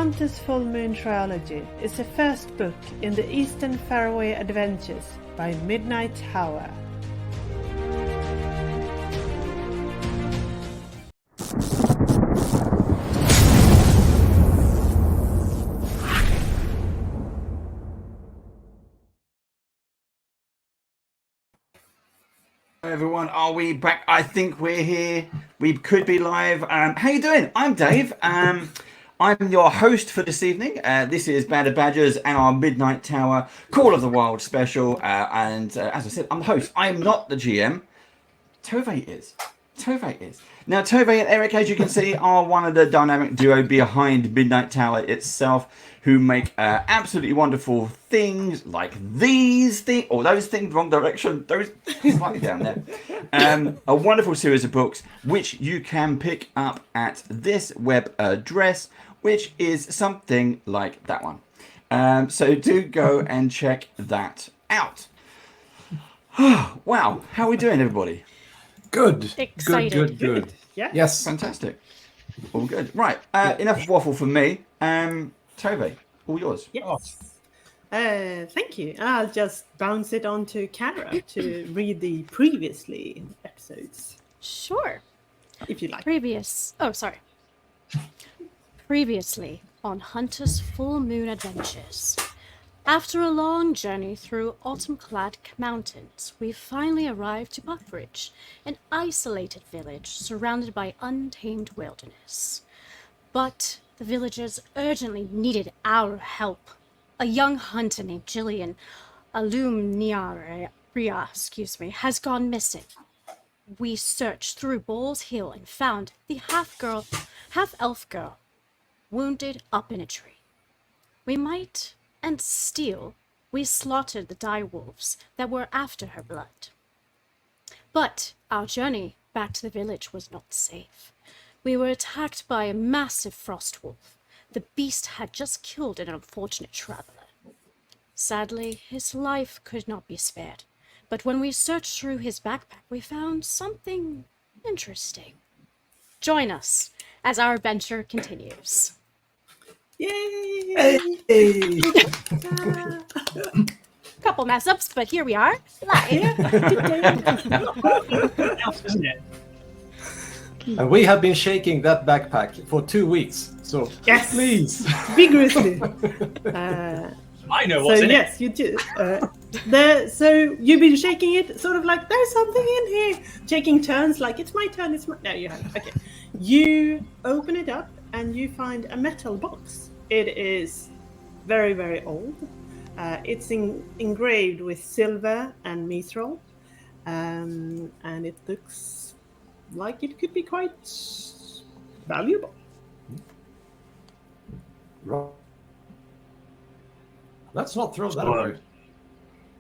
Hunter's Full Moon Trilogy is the first book in the Eastern Faraway Adventures by Midnight Tower. Everyone, are we back? I think we're here. We could be live. How you doing? I'm Dave. I'm your host for this evening. This is Band of Badgers and our Midnight Tower Call of the Wild special. As I said, I'm the host. I am not the GM. Tove is. Now, Tove and Eric, as you can see, are one of the dynamic duo behind Midnight Tower itself, who make absolutely wonderful things like these things, or those things, wrong direction, those slightly down there. A wonderful series of books, which you can pick up at this web address, which is something like that one. So do go and check that out. Wow, how are we doing, everybody? Good. Excited. Good. Yeah. Yes. Fantastic. All good. Right. Enough waffle from me. Tove, all yours. Yes. Thank you. I'll just bounce it on to Kara to read the previously episodes, Sure. if you like. Previously on Hunter's Full Moon Adventures. After a long journey through autumn-clad mountains, we finally arrived to Buckbridge, an isolated village surrounded by untamed wilderness. But the villagers urgently needed our help. A young hunter named Jillian Alumniaria, has gone missing. We searched through Ball's Hill and found the half-elf girl, wounded up in a tree. We slaughtered the direwolves that were after her blood. But our journey back to the village was not safe. We were attacked by a massive frost wolf. The beast had just killed an unfortunate traveler. Sadly, his life could not be spared. But when we searched through his backpack, we found something interesting. Join us as our adventure continues. Yay! Hey. Couple mess ups, but here we are, live. Isn't it? And we have been shaking that backpack for 2 weeks. So Yes. please. Vigorously. I know So what's in yes, you do. So you've been shaking it, sort of like there's something in here. Taking turns, like it's my turn. It's my. No, you haven't. Okay. You open it up and you find a metal box. It is very, very old. It's engraved with silver and mithril, and it looks like it could be quite valuable. Let's not throw that Sure. away.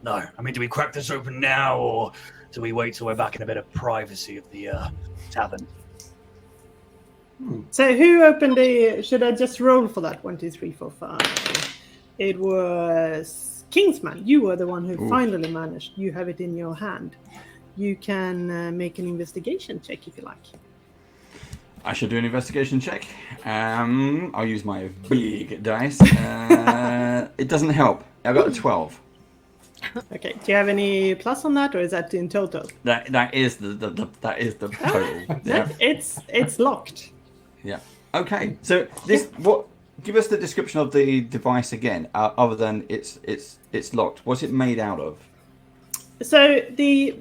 No, I mean, do we crack this open now, or do we wait till we're back in a bit of privacy of the tavern? So who opened the? Should I just roll for that? 1, 2, 3, 4, 5. It was Kingsman. You were the one who finally managed. You have it in your hand. You can make an investigation check if you like. I should do an investigation check. I'll use my big dice. It doesn't help. I got a 12. Okay. Do you have any plus on that, or is that in total? That is the total. Yeah. It's locked. Yeah. Okay. So give us the description of the device again, other than it's locked. What's it made out of? So the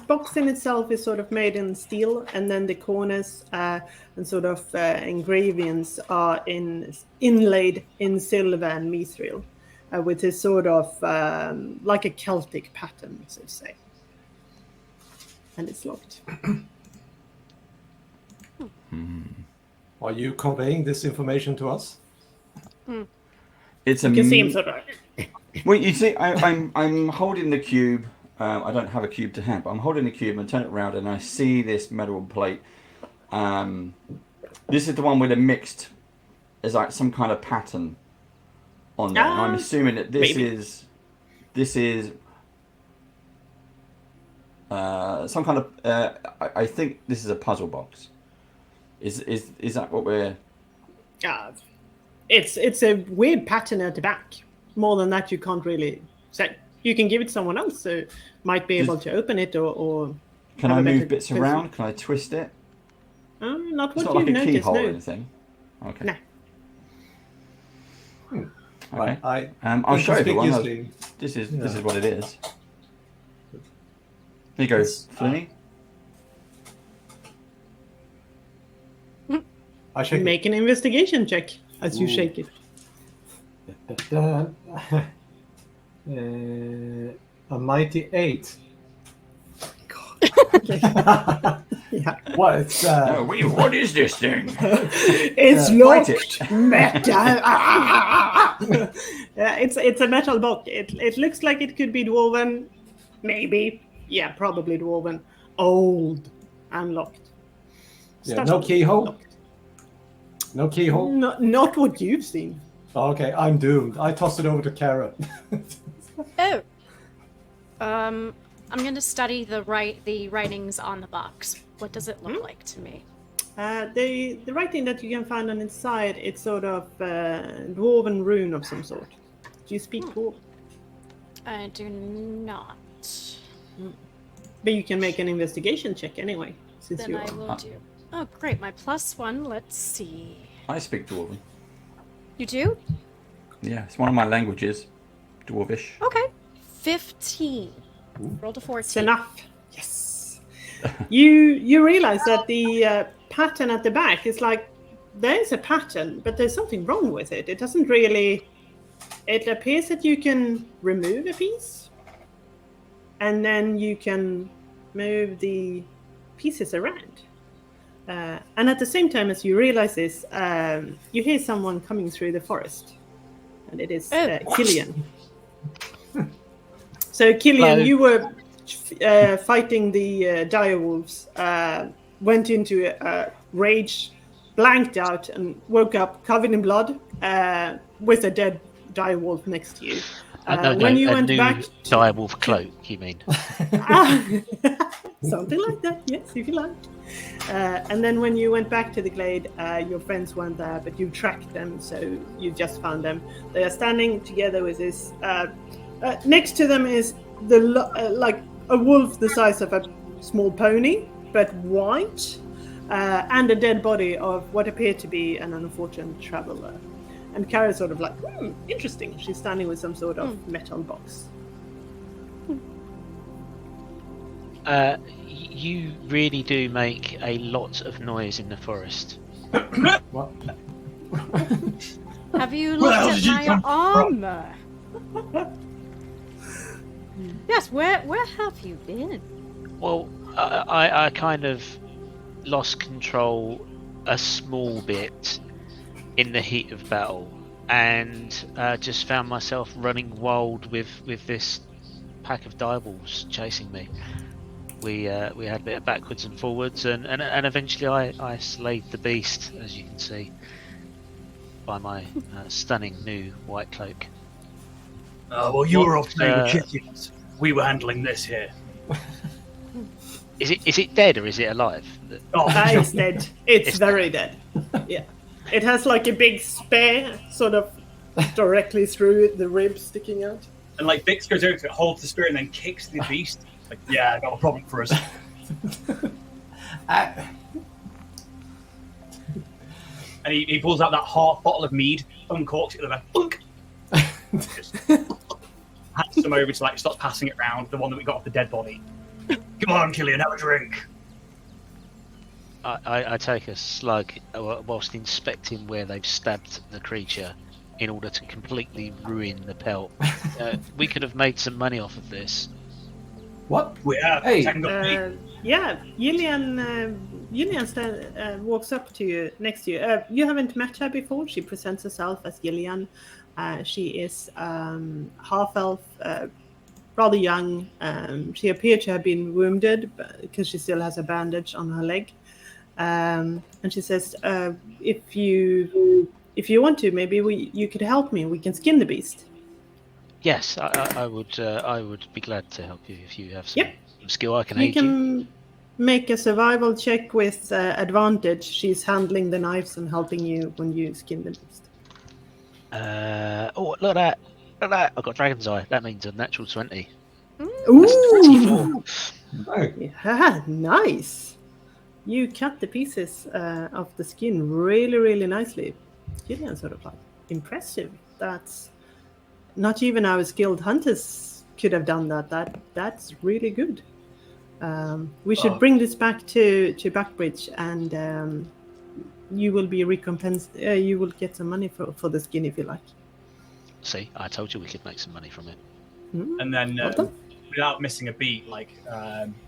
box in itself is sort of made in steel, and then the corners and sort of engravings are inlaid in silver and mithril, which is sort of like a Celtic pattern, so to say. And it's locked. Are you conveying this information to us? It's You can see him sort of. Well, you see, I'm holding the cube. I don't have a cube to hand, but I'm holding the cube and turn it around, and I see this metal plate. This is the one with a mixed. There's like some kind of pattern on there. And I'm assuming that this maybe. is some kind of. I think this is a puzzle box. Is that what we're? it's a weird pattern at the back. More than that, you can't really say. You can give it to someone else, so might be able to open it or Can have I a better move bits person. around? Can I twist it? Not It's what not you've like a noticed. keyhole or No. anything. Okay. No. Okay. I I'll show everyone. inconspicuously- This is Yeah. what it is. Here you go, Yes. Flinny. I shake Make an investigation check as you Ooh. shake it. it. A mighty 8. Yeah. What? It's, No, wait, what is this thing? It's Bite locked. it. Metal. It's a metal box. It looks like it could be dwarven. Maybe. Yeah, probably dwarven. Old and locked. Yeah, no keyhole? Locked. No keyhole? Not what you've seen. Okay, I'm doomed. I toss it over to Kara. Oh. I'm going to study the writings on the box. What does it look like to me? The writing that you can find on its side, it's sort of dwarven rune of some sort. Do you speak dwarf? I do not. But you can make an investigation check anyway, since Then you I are. will do. Oh, great. My +1. Let's see. I speak Dwarven. You do? Yeah, it's one of my languages. Dwarvish. Okay. 15. Rolled a 14. It's enough. Yes. You realize that the pattern at the back is like there's a pattern, but there's something wrong with it. It doesn't really. It appears that you can remove a piece, and then you can move the pieces around. And at the same time as you realize this, you hear someone coming through the forest, and it is Killian. So Killian, Hello. you were fighting the dire wolves, went into a rage, blanked out, and woke up covered in blood with a dead dire wolf next to you. When you went back, direwolf cloak, you mean? something like that, yes, if you like. And then when you went back to the glade, your friends weren't there, but you tracked them, so you just found them. They are standing together with this. Next to them is like a wolf the size of a small pony, but white, and a dead body of what appeared to be an unfortunate traveler. And Kara's sort of like, interesting. She's standing with some sort of metal box. You really do make a lot of noise in the forest. What? Have you Where looked else at did you my come from? armor? Yes, where have you been? Well, I kind of lost control a small bit in the heat of battle, and just found myself running wild with this pack of direwolves chasing me. We had a bit of backwards and forwards, and eventually I slayed the beast, as you can see by my stunning new white cloak. Well, you were off playing What, with chickens. We were handling this here. Is it dead or is it alive? Oh, It's dead. It's It's very dead. Yeah. It has like a big spear sort of directly through the ribs sticking out. and like Vix goes over to it, holds the spear, and then kicks the beast. Like, yeah, not a problem for us. I- And he pulls out that half bottle of mead, uncorks it, and then thunk. Just hands them over to starts passing it round, the one that we got off the dead body. Come on, Killian, have a drink. I take a slug whilst inspecting where they've stabbed the creature in order to completely ruin the pelt. We could have made some money off of this. What? We have Hey. tangled meat. Yeah, Yillian walks up to you, next to you. You haven't met her before. She presents herself as Yillian. She is half-elf, rather young. She appeared to have been wounded because she still has a bandage on her leg. And she says, if you want to, maybe you could help me. We can skin the beast. Yes, I would be glad to help you if you have some, Yep. some skill. I can You aid you. can make a survival check with advantage. She's handling the knives and helping you when you skin the beast. Oh, look at that! Look at that! I've got Dragon's Eye. That means a natural 20. Ooh! 24. No. Yeah, nice. You cut the pieces of the skin really, really nicely. Gillian sort of like impressive. That's not even our skilled hunters could have done that. That's really good. We should bring this back to Buckbridge, and you will be recompensed. You will get some money for the skin if you like. See, I told you we could make some money from it. And then, Well done. without missing a beat, like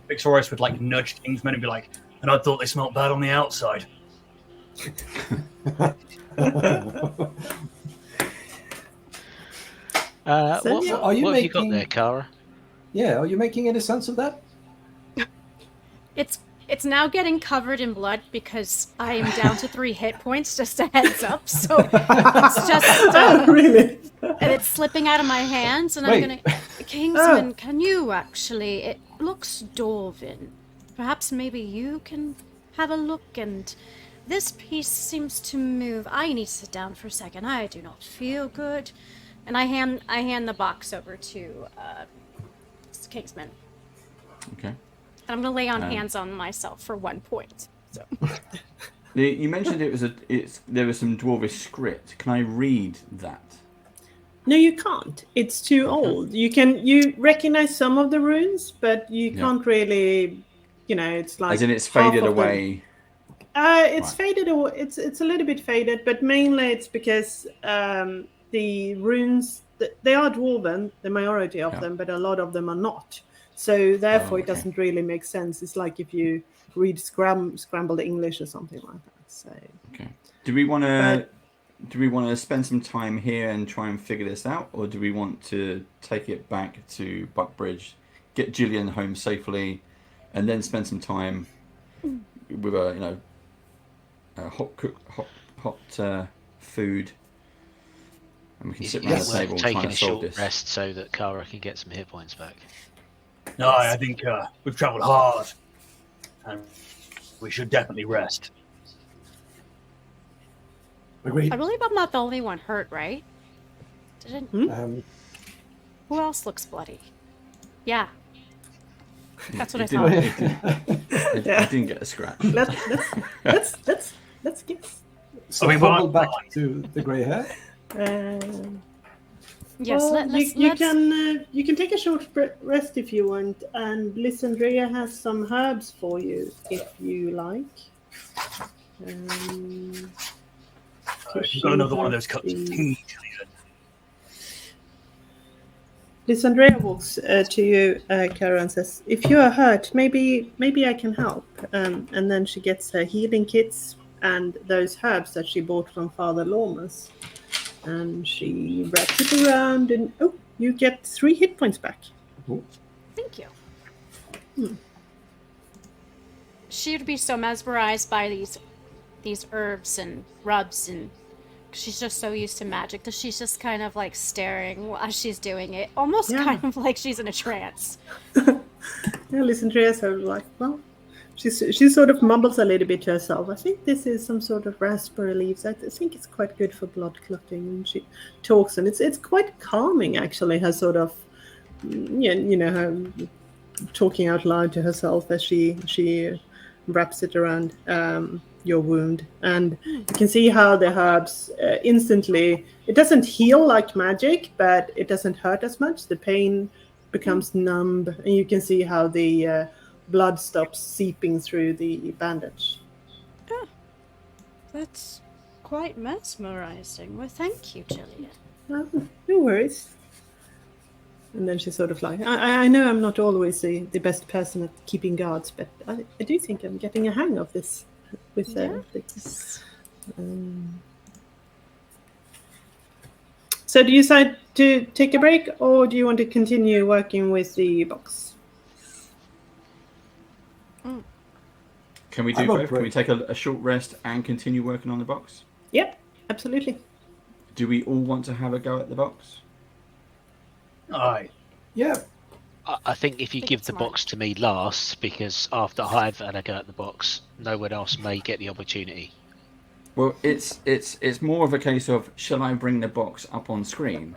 Victorious would like nudge Kingsman and be like, "And I thought they smelled bad on the outside." So, yeah. Are you what have you got making- there, Kara? Yeah, are you making any sense of that? It's now getting covered in blood because I am down to 3 hit points, just a heads up. So it's just Oh, really? and it's slipping out of my hands, and Wait. I'm gonna. Kingsman, can you actually? It looks dwarven. Perhaps maybe you can have a look. And this piece seems to move. I need to sit down for a second. I do not feel good. And I hand the box over to Kingsman. Okay. And I'm gonna lay on hands on myself for 1 point. So. You mentioned there was some dwarvish script. Can I read that? No, you can't. It's too old. You recognize some of the runes, but you can't really. It's like As in, it's half faded of them. away. It's Right. faded away. It's a little bit faded, but mainly it's because the runes they are dwarven, the majority of them, but a lot of them are not. So therefore, it okay. doesn't really make sense. It's like if you read scrambled English or something like that. So Okay. Do we want to spend some time here and try and figure this out, or do we want to take it back to Buckbridge, get Gillian home safely, and then spend some time with a hot food, and we can sit around the It's table trying taking to a solve short this. rest so that Kara can get some hit points back. No, I think we've travelled hard, and we should definitely rest. Agreed. I believe I'm not the only one hurt, right? Didn't who else looks bloody? Yeah. That's what I thought. I didn't get a scratch. let's guess. So we hobble want- back to the grey hair. Yes, Well, let's you can take a short rest if you want, and Lysandria has some herbs for you if you like. You've got another one of those cups of tea, Gillian. Lysandria walks to you, Kara, and says, "If you are hurt, maybe I can help." And then she gets her healing kits and those herbs that she bought from Father Lormus. And she wraps it around, and you get 3 hit points back. Thank you. She'd be so mesmerized by these herbs and rubs, and she's just so used to magic that she's just kind of like staring as she's doing it, almost kind of like she's in a trance. Yeah, Lysandria sort of like, well, she sort of mumbles a little bit to herself. I think this is some sort of raspberry leaves. I think it's quite good for blood clotting. And she talks, and it's quite calming actually. Her sort of, her talking out loud to herself as she wraps it around your wound, and you can see how the herbs instantly. It doesn't heal like magic, but it doesn't hurt as much. The pain becomes numb, and you can see how the blood stops seeping through the bandage. That's quite mesmerizing. Well, thank you, Gillian. Oh, no worries. And then she's sort of like, I know I'm not always the best person at keeping guards, but I do think I'm getting a hang of this. With So do you decide to take a break, or do you want to continue working with the box? Can we do both? Can we take a short rest and continue working on the box? Yep, absolutely. Do we all want to have a go at the box? Aye. Yeah. I think if you think give it's the smart. box to me last, because after I've had a go at the box, no one else may get the opportunity. Well, it's more of a case of shall I bring the box up on screen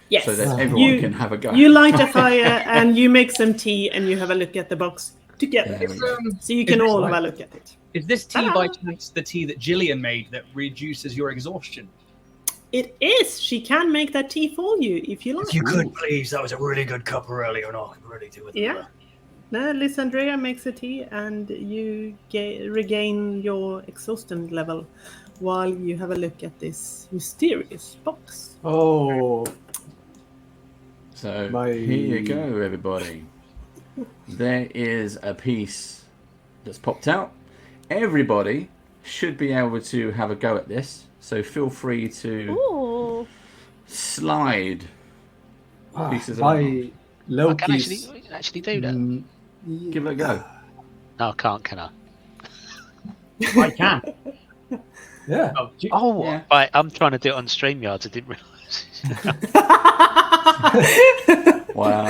Yes. so that everyone can have a go. You light a fire and you make some tea and you have a look at the box together. There we go. So you can Is all this have a look at it. Is this tea Ta-da! by chance the tea that Gillian made that reduces your exhaustion? It is. She can make that tea for you if you like. If you could, please. That was a really good cup earlier, and I could really do with it. Yeah. No, Lysandrea makes a tea and you regain your exhaustion level while you have a look at this mysterious box. Oh, So My- here you go, everybody. There is a piece that's popped out. Everybody should be able to have a go at this. So feel free to Ooh. slide pieces of my I can Loki's. actually do that. Give it a go. No, I can't, can I? I can. Yeah. Oh, Oh, Yeah. right, I'm trying to do it on StreamYards. I didn't realise. Wow.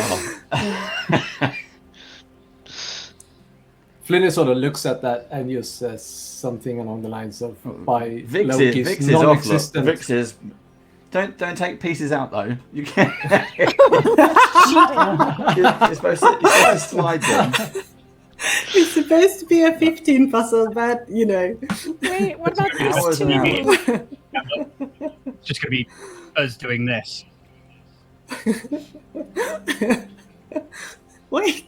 Flynn sort of looks at that and just says something along the lines of by Vix Loki's is off. Look. non-existent. Vix is. Don't take pieces out though. You can't. you're supposed to slide them. It's supposed to be a 15 puzzle, but you know. Wait, what about Hours this and tea? hours. It's just going to be us doing this. Wait.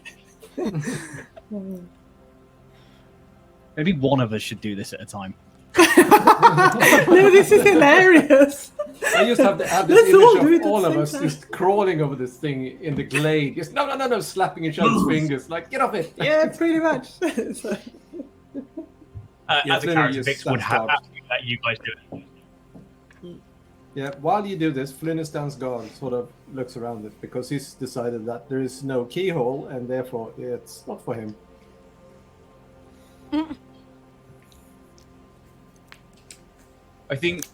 Maybe one of us should do this at a time. No, this is hilarious. I just have to have Let's this all do image it of at all the of same us time. just crawling over this thing in the glade. Just no, slapping each other's fingers. Like, get off it. Yeah, pretty much. So, Yeah, As a Flynn character, just Vix would stands have to let you guys do it. Yeah, while you do this, Flynn stands guard, sort of looks around it because he's decided that there is no keyhole and therefore it's not for him. I think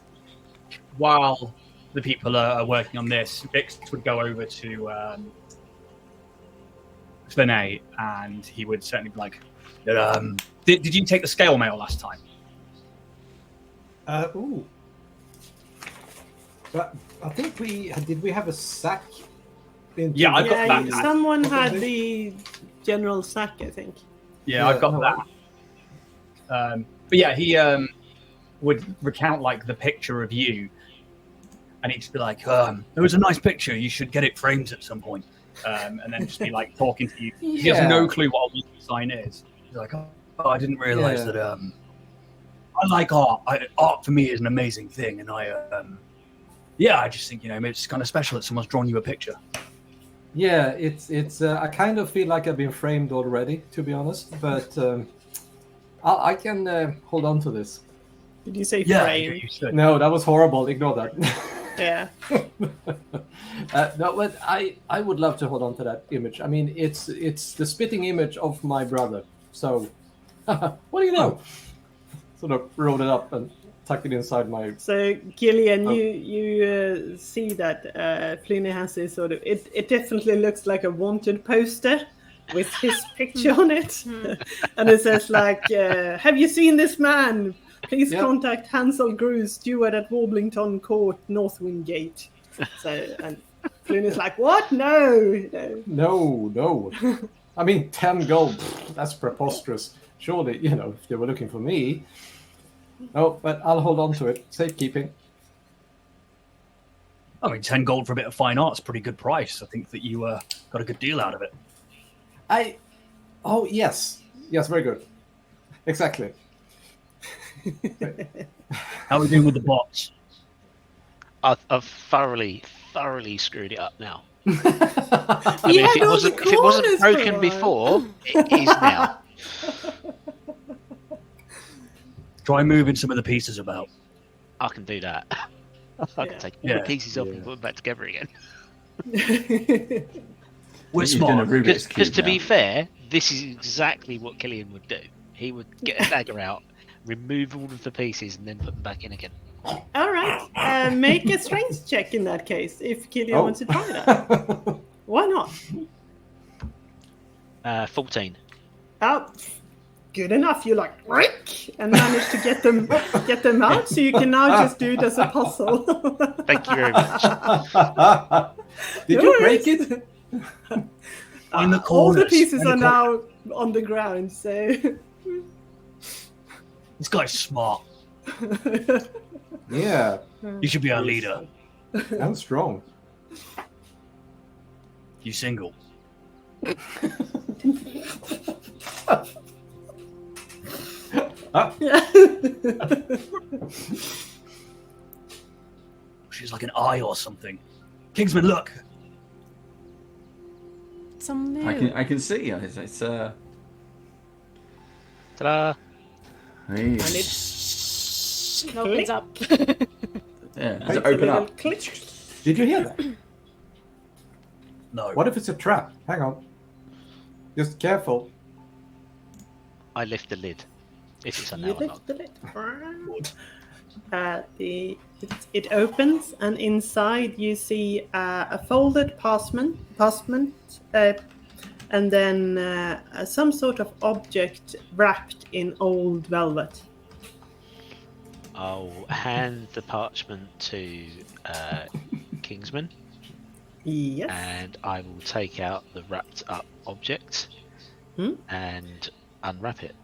while the people are working on this, Vix would go over to Flynn and he would certainly be like, did you take the scale mail last time? Ooh. But I think did we have a sack? Yeah, I've got yeah, that. someone had the general sack, I think. Yeah, I've got no, that. But yeah, he would recount like the picture of you, and he'd just be like, "There was a nice picture. You should get it framed at some point." And then just be like talking to you. He has no clue what a weekly sign is. He's like, "Oh, I didn't realize Yeah. that. I like art. Art for me is an amazing thing, and I just think it's kind of special that someone's drawn you a picture." Yeah, it's. I kind of feel like I've been framed already, to be honest. But I can hold on to this. Did you say Yeah, frame? you should. No, that was horrible. Ignore that. Yeah. No, but I would love to hold on to that image. I mean, it's the spitting image of my brother. So, what do you know? Sort of rolled it up and tucked it inside my. So Gillian, Oh. you see that Flynn has this sort of. It definitely looks like a wanted poster with his picture on it, and it says like, "Have you seen this man? Please Yep. contact Hansel Grew, steward at Warblington Court, Northwind Gate." So and Flynn is like, "What? No." No. I mean, 10 gold. That's preposterous. Surely, if they were looking for me. No, but I'll hold on to it. Safekeeping. I mean, 10 gold for a bit of fine art's a pretty good price. I think that you got a good deal out of it. Oh, yes. Yes, very good. Exactly. How are we doing with the box? I've thoroughly screwed it up now. He If had it all wasn't the corners broken for before, it is now. Try moving some of the pieces about. I can do that. I can take all Yeah. the pieces off and put them back together again. We're He's doing a smart. Rubik's Because Cube to now. be fair, this is exactly what Killian would do. He would get a dagger out, remove all of the pieces, and then put them back in again. All right, make a strength check in that case if Gillian Oh. wants to try that. Why not? 14. Oh, good enough. You like break and manage to get them out. So you can now just do it as a puzzle. Thank you very much. Did No you worries. break it? In the All the corners. pieces in the are corner. now on the ground. So This guy's smart. Yeah, You should be our leader. and strong. You single. She's like an eye or something. Kingsman, look. It's a moon. I can see. It's Ta-da! hey. and it Opens up. Yeah, does makes it a open little up? click. Did you hear that? No. What if it's a trap? Hang on. Just careful. I lift the lid. If it's a You no or not. lift the lid. It opens, and inside you see a folded parchment, and then some sort of object wrapped in old velvet. I'll hand the parchment to Kingsman, Yes. and I will take out the wrapped up object and unwrap it.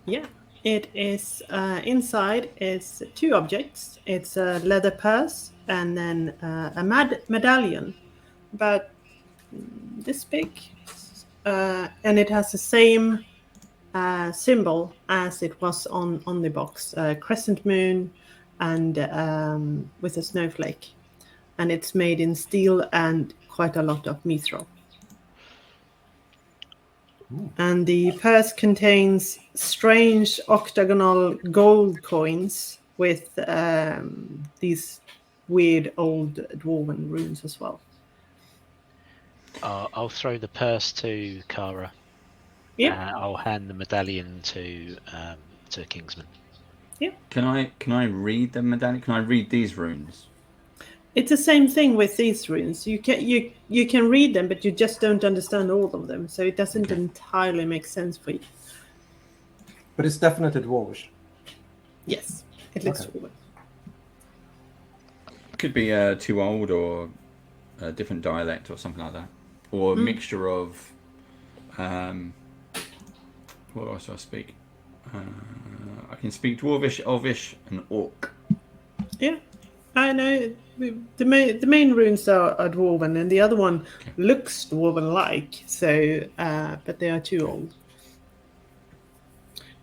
Yeah. It is inside is two objects. It's a leather purse and then a medallion, about this big, and it has the same symbol as it was on the box, crescent moon, and with a snowflake, and it's made in steel and quite a lot of mithril. And the purse contains strange octagonal gold coins with these weird old dwarven runes as well. I'll throw the purse to Kara. Yeah. I'll hand the medallion to Kingsman. Can I read the medallion? Can I read these runes? It's the same thing with these runes. You can read them, but you just don't understand all of them, so it doesn't entirely make sense for you. But it's definitely dwarvish. Yes, it looks Okay. forward. Could be too old, or a different dialect, or something like that, or a mixture of. What else do I speak? I can speak Dwarvish, Elvish, and Orc. Yeah, I know. The main runes are dwarven, and the other one looks dwarven-like. So, but they are too old.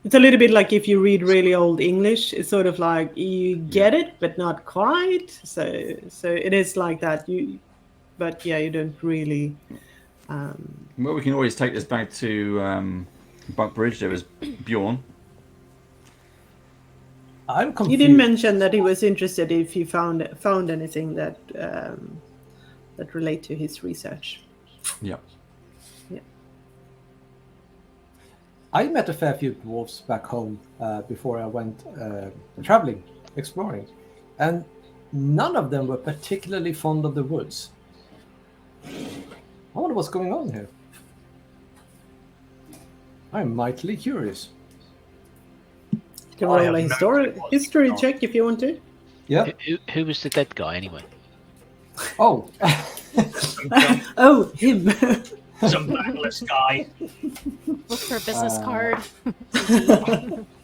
It's a little bit like if you read really old English. It's sort of like you get it, but not quite. So it is like that. You don't really. Well, we can always take this back to Buckbridge. There was Bjorn. I'm confused. He didn't mention that he was interested if he found anything that relate to his research. Yeah. Yeah. I met a fair few dwarves back home before I went traveling, exploring, and none of them were particularly fond of the woods. I wonder what's going on here. I'm mightily curious. You can I roll a have no idea what's history going on. check if you want to. Yeah. Who was the dead guy anyway? Oh. Oh, him. Some backless guy. Look for a business card.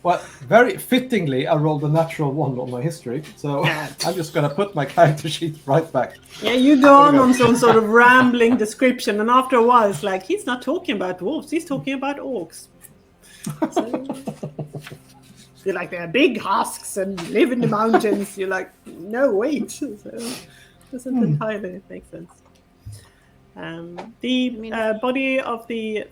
Well, very fittingly, I rolled a natural 1 on my history, so I'm just going to put my character sheet right back. Yeah, you go on some sort of rambling description, and after a while, it's like he's not talking about dwarves; he's talking about orcs. So, you're like, they're big husks and live in the mountains. You're like, no, wait. So it doesn't entirely make sense. The body of the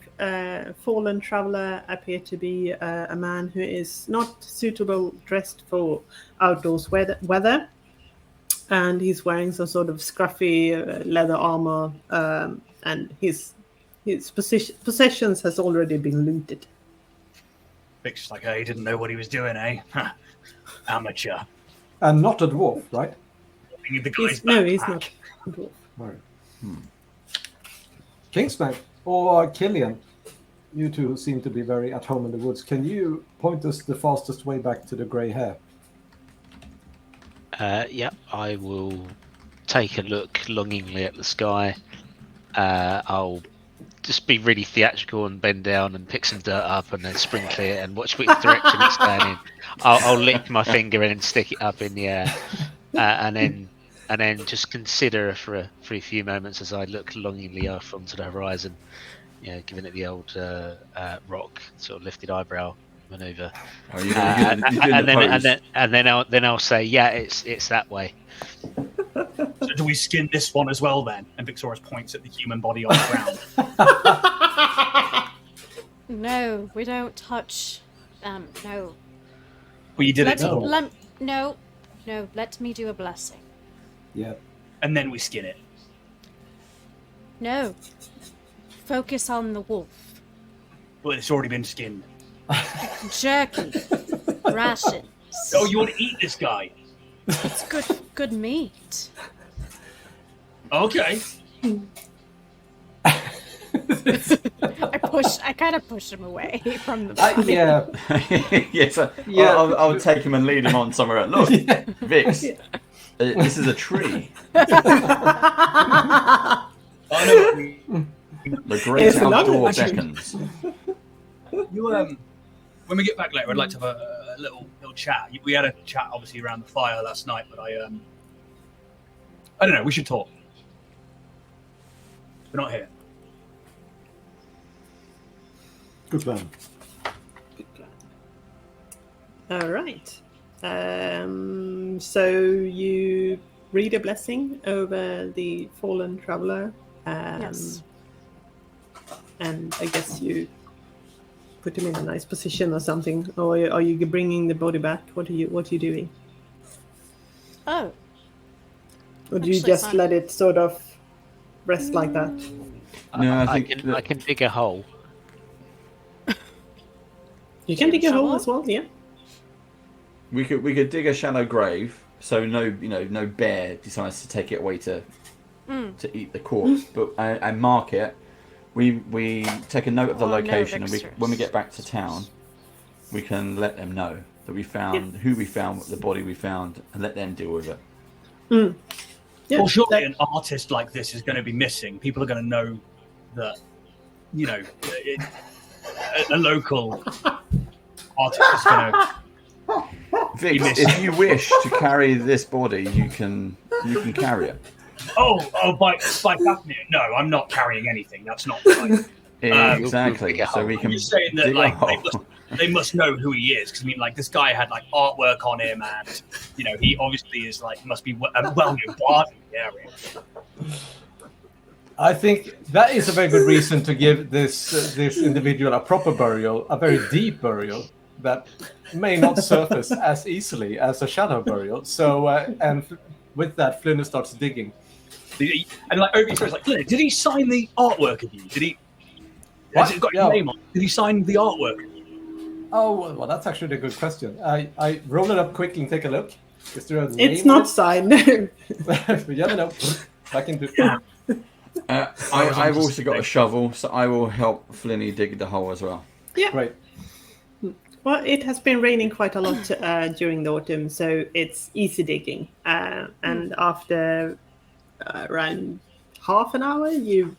fallen traveler appeared to be a man who is not suitable dressed for outdoors weather, and he's wearing some sort of scruffy leather armor, and his possessions has already been looted. Vic's like, oh, he didn't know what he was doing, eh? Amateur. And not a dwarf, right? The guy's He's backpack. not. a dwarf. Right. Kingsman or Killian, you two seem to be very at home in the woods. Can you point us the fastest way back to the grey hair? Yeah, I will take a look longingly at the sky. I'll just be really theatrical and bend down and pick some dirt up and then sprinkle it and watch which direction it's going in. I'll lick my finger and stick it up in the air, and then just consider for a few moments as I look longingly off onto the horizon. Giving it the old rock sort of lifted eyebrow maneuver. Oh, you're doing the pose. And then I'll say, yeah, it's that way. So do we skin this one as well then? And Victorious points at the human body on the ground. No, we don't touch them. No. Well, you did it. No. Let me do a blessing. Yeah. And then we skin it. No. Focus on the wolf. Well, it's already been skinned. Jerky. Rations. Oh, you want to eat this guy? It's good meat. Okay. I kind of push him away from the body. Yeah. Yes, I'll take him and lead him on somewhere. Look, Vix, this is a tree. The great outdoor beckons. You when we get back later, I'd like to have a little chat. We had a chat obviously around the fire last night, but I don't know. We should talk. We're not here. Good plan. All right. So you read a blessing over the fallen traveler. Yes. And I guess you put him in a nice position or something, or are you bringing the body back? What are you doing? Oh. Or do you Actually, just fine. let it sort of rest like that? No, I can dig a hole. You can dig a hole Shovel? as well, yeah. We could dig a shallow grave, so no bear decides to take it away to eat the corpse, but and mark it. We take a note of the location, and when we get back to town, we can let them know that we found who we found, the body we found, and let them deal with it. Mm. Yeah, Well, surely an artist like this is going to be missing. People are going to know that, a local artist is going to. Vix, if you wish to carry this body, you can carry it. Oh, by Fafnir. No, I'm not carrying anything. That's not right. Exactly. So we I'm can just saying that dig a like hole. they must know who he is, because I mean, like, this guy had like artwork on him, and he obviously is like must be a well-known bard in the area. I think that is a very good reason to give this individual a proper burial, a very deep burial that may not surface as easily as a shallow burial. So, and with that, Flynn starts digging. And like over his like, did he sign the artwork of you? Did he? What? Has it got your name on? Did he sign the artwork? Oh, well, that's actually a good question. I roll it up quickly and take a look. Is there a name? It's not signed. No. But you never know. Back into. I've also got a shovel, so I will help Flinny dig the hole as well. Yeah. Right. Well, it has been raining quite a lot during the autumn, so it's easy digging. And after around half an hour, you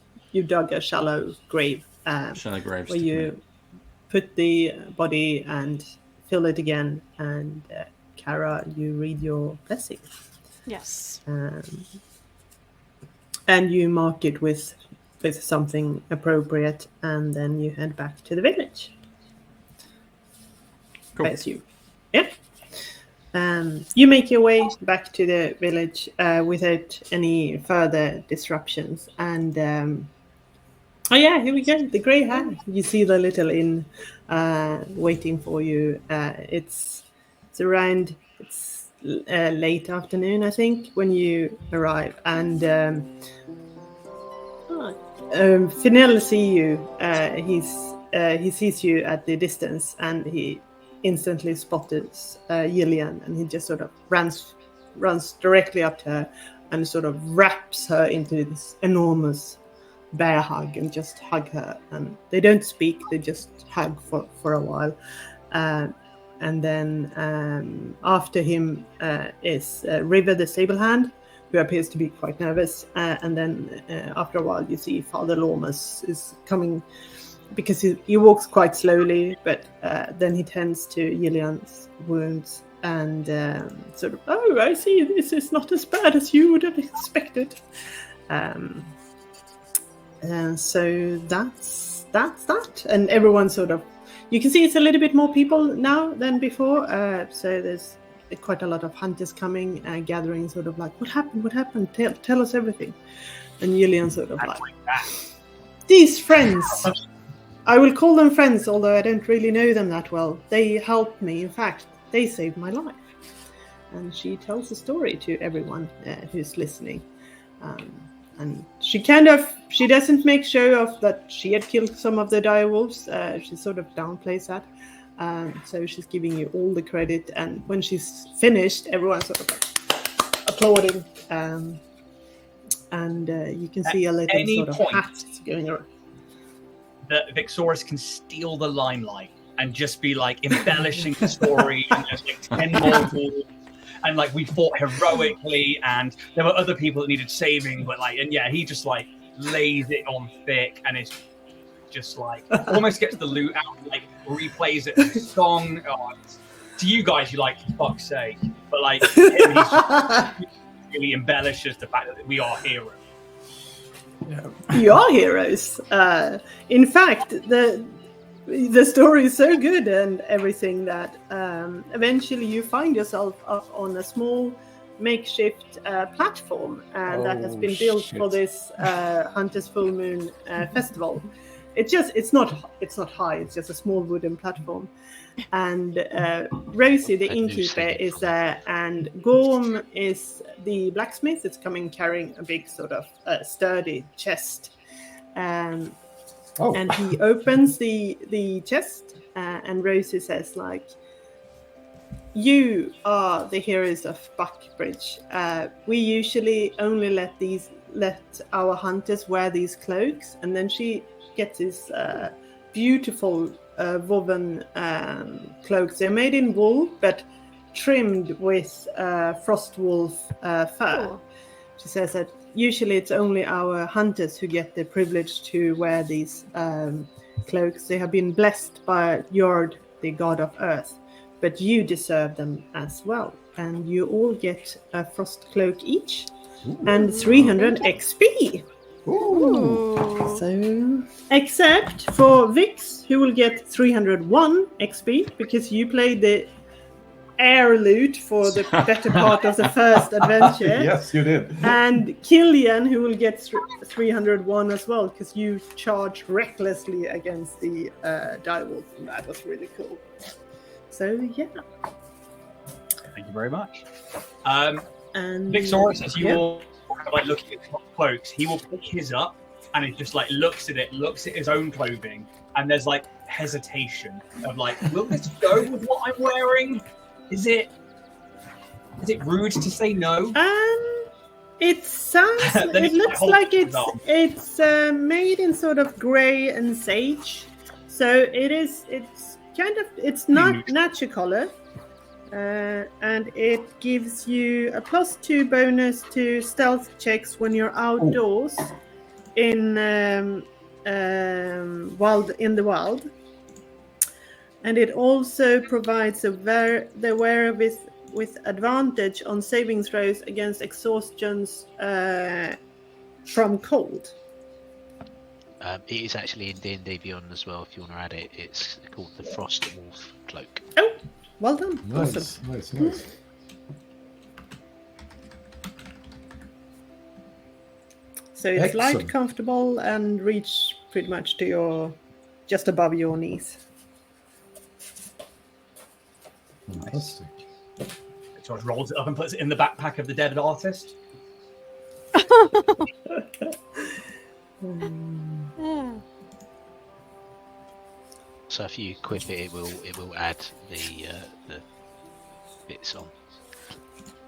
dug a shallow grave. Shallow graves. Where you put the body and fill it again, and Kara, you read your blessing. Yes. And you mark it with something appropriate, and then you head back to the village. Cool. I assume. Yeah. You make your way back to the village without any further disruptions. And here we go. The Grey Hat. You see the little inn waiting for you. It's around. It's late afternoon, I think, when you arrive. And Finel sees you. He sees you at the distance, and he instantly spots Gillian, and he just sort of runs directly up to her and sort of wraps her into this enormous bear hug and just hug her. And they don't speak; they just hug for a while. And then after him is River the Sablehand, who appears to be quite nervous. And then after a while, you see Father Lormus is coming, because he walks quite slowly, but then he tends to Gillian's wounds and sort of, oh, I see, this is not as bad as you would have expected. And so that's that. And everyone sort of, you can see it's a little bit more people now than before. So there's quite a lot of hunters coming and gathering, sort of like, what happened? Tell us everything. And Gillian sort of like, these friends, I will call them friends, although I don't really know them that well. They helped me. In fact, they saved my life. And she tells a story to everyone who's listening. And she doesn't make show of that she had killed some of the direwolves. She sort of downplays that. So she's giving you all the credit. And when she's finished, everyone's sort of like applauding. And you can see a little sort of hat going around. That Vixoris can steal the limelight and just be like embellishing the story and just like 10 more tools. And like we fought heroically and there were other people that needed saving, but like, and yeah, he just like lays it on thick and it's just like almost gets the loot out and like replays it as a song. Oh, to you guys, you're like, for fuck's sake. But like him, he really embellishes the fact that we are heroes. Yeah. You are heroes. In fact, the story is so good and everything that eventually you find yourself up on a small makeshift platform that has been built for this Hunter's Full Moon festival. It's not high. It's just a small wooden platform. And Rosie, the innkeeper, is there, and Gorm is the blacksmith. It's coming carrying a big sort of sturdy chest. And he opens the chest, and Rosie says, like, you are the heroes of Buckbridge. We usually only let our hunters wear these cloaks, and then she gets this beautiful woven cloaks. They're made in wool, but trimmed with frost wolf fur. Cool. She says that usually it's only our hunters who get the privilege to wear these cloaks. They have been blessed by Jord, the god of earth, but you deserve them as well. And you all get a frost cloak each. And 300 XP. Ooh. So, except for Vix, who will get 301 XP because you played the air loot for the better part of the first adventure. Yes, you did. And Killian, who will get 301 as well because you charged recklessly against the direwolf, and that was really cool. So yeah. Thank you very much. And Vixoris, as you all like looking at cloaks, he will pick his up and it just like looks at his own clothing, and there's like hesitation of like, will this go with what I'm wearing? Is it rude to say no? It sounds. It looks like it's made in sort of grey and sage, so it's kind of, it's not natural color. And it gives you a +2 bonus to stealth checks when you're outdoors in the wild. And it also provides the wearer with advantage on saving throws against exhaustions from cold. It is actually in D&D Beyond as well. If you want to add it, it's called the Frost Wolf Cloak. Oh. Well done. Nice, Awesome. nice. So it's light, Excellent. comfortable, and reach pretty much to just above your knees. Fantastic. George rolls it up and puts it in the backpack of the dead artist. Yeah. So if you equip it, it will add the bits on.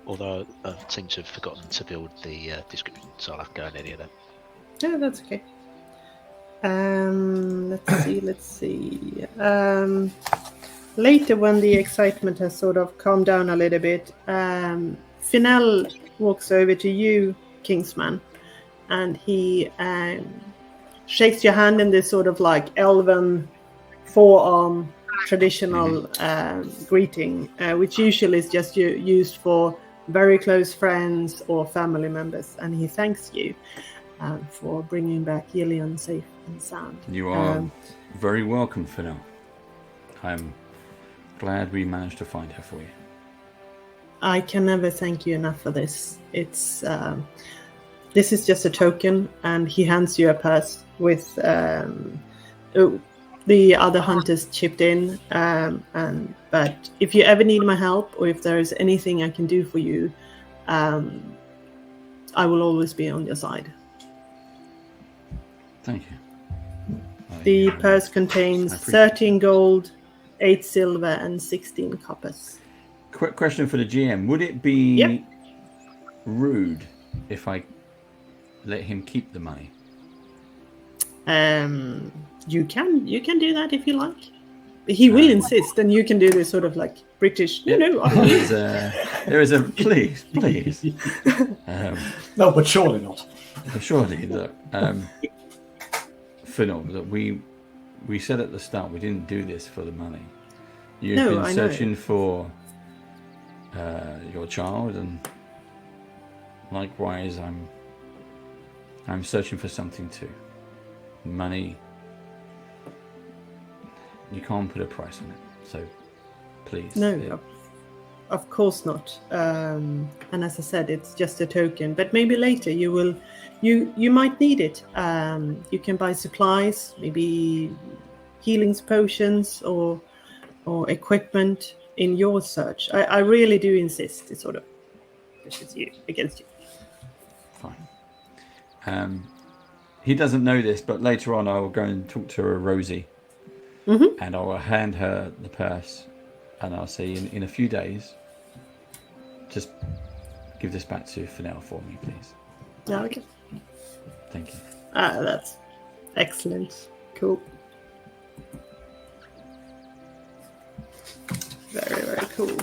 Although I seem to have forgotten to build the description, so I'll have to go in any of them. Yeah, that's okay. Let's see. Later, when the excitement has sort of calmed down a little bit, Finel walks over to you, Kingsman, and he shakes your hand in this sort of like elven forearm traditional greeting, which usually is just used for very close friends or family members, and he thanks you for bringing back Gillian safe and sound. You are very welcome, Finel. I'm glad we managed to find her for you. I can never thank you enough for this. It's this is just a token, and he hands you a purse with the other hunters chipped in. But if you ever need my help, or if there is anything I can do for you, I will always be on your side. Thank you. The purse contains 13 gold, 8 silver, and 16 coppers. Quick question for the GM. Would it be rude if I let him keep the money? You can do that if you like. He will insist, and you can do this sort of like British. There is a please. No, but surely not. Surely, look. Finel, that we said at the start we didn't do this for the money. You've been searching for your child, and likewise, I'm searching for something too. Money, you can't put a price on it. So, please. No, of course not. And as I said, it's just a token. But maybe later you might need it. You can buy supplies, maybe healing potions or equipment in your search. I really do insist. It sort of pushes you against you. Fine. He doesn't know this, but later on I will go and talk to Rosie, and I will hand her the purse, and I'll say in a few days, just give this back to Finel for me, please. Yeah, okay. Thank you. That's excellent. Cool. Very, very cool.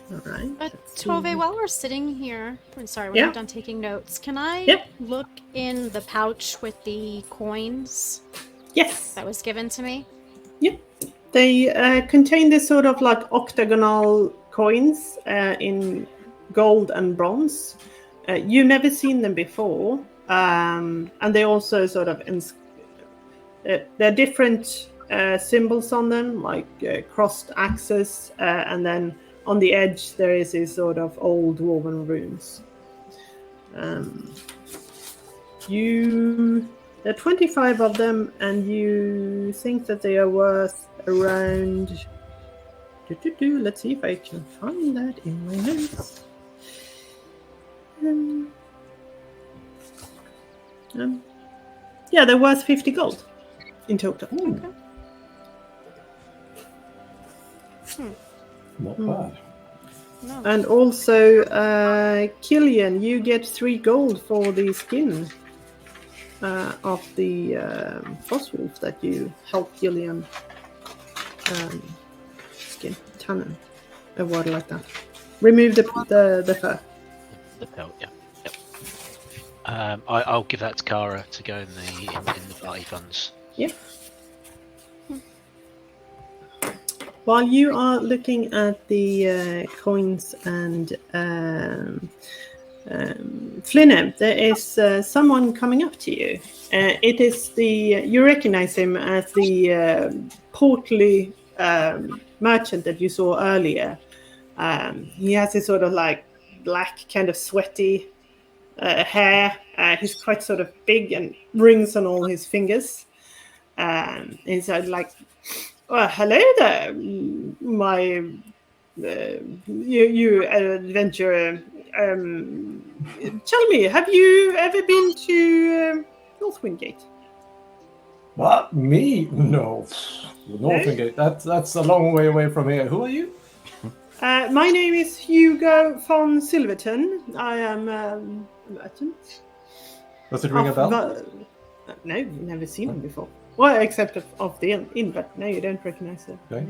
All right. Tove, while we're sitting here, I'm sorry, when I'm done taking notes, can I look in the pouch with the coins? Yes. That was given to me? Yep. They contain this sort of like octagonal coins in gold and bronze. You've never seen them before. And they also sort of... there are different symbols on them, like crossed axes, and then on the edge there is these sort of old woven runes. There are 25 of them, and you think that they are worth around... Let's see if I can find that in my notes. Yeah, they're worth 50 gold in total. Okay. Not bad. No. And also, Killian, you get 3 gold for the skin of the frostwolf that you helped Gillian skin, tannin, a word like that. Remove the fur. The pelt, yeah. Yep. I'll give that to Kara to go in the party funds. Yep. While you are looking at the coins and Flinnem, there is someone coming up to you. It is you recognize him as the portly merchant that you saw earlier. He has this sort of like black, kind of sweaty hair. He's quite sort of big and rings on all his fingers. He's like, "Oh, hello there, my you adventurer. Tell me, have you ever been to Northwind Gate?" What? Me? No. Northwind Gate. That's a long way away from here. Who are you? My name is Hugo von Silverton. I am a merchant. Does it ring a bell? No, you've never seen him before. Well, except of the inn, but no, you don't recognize it. Okay.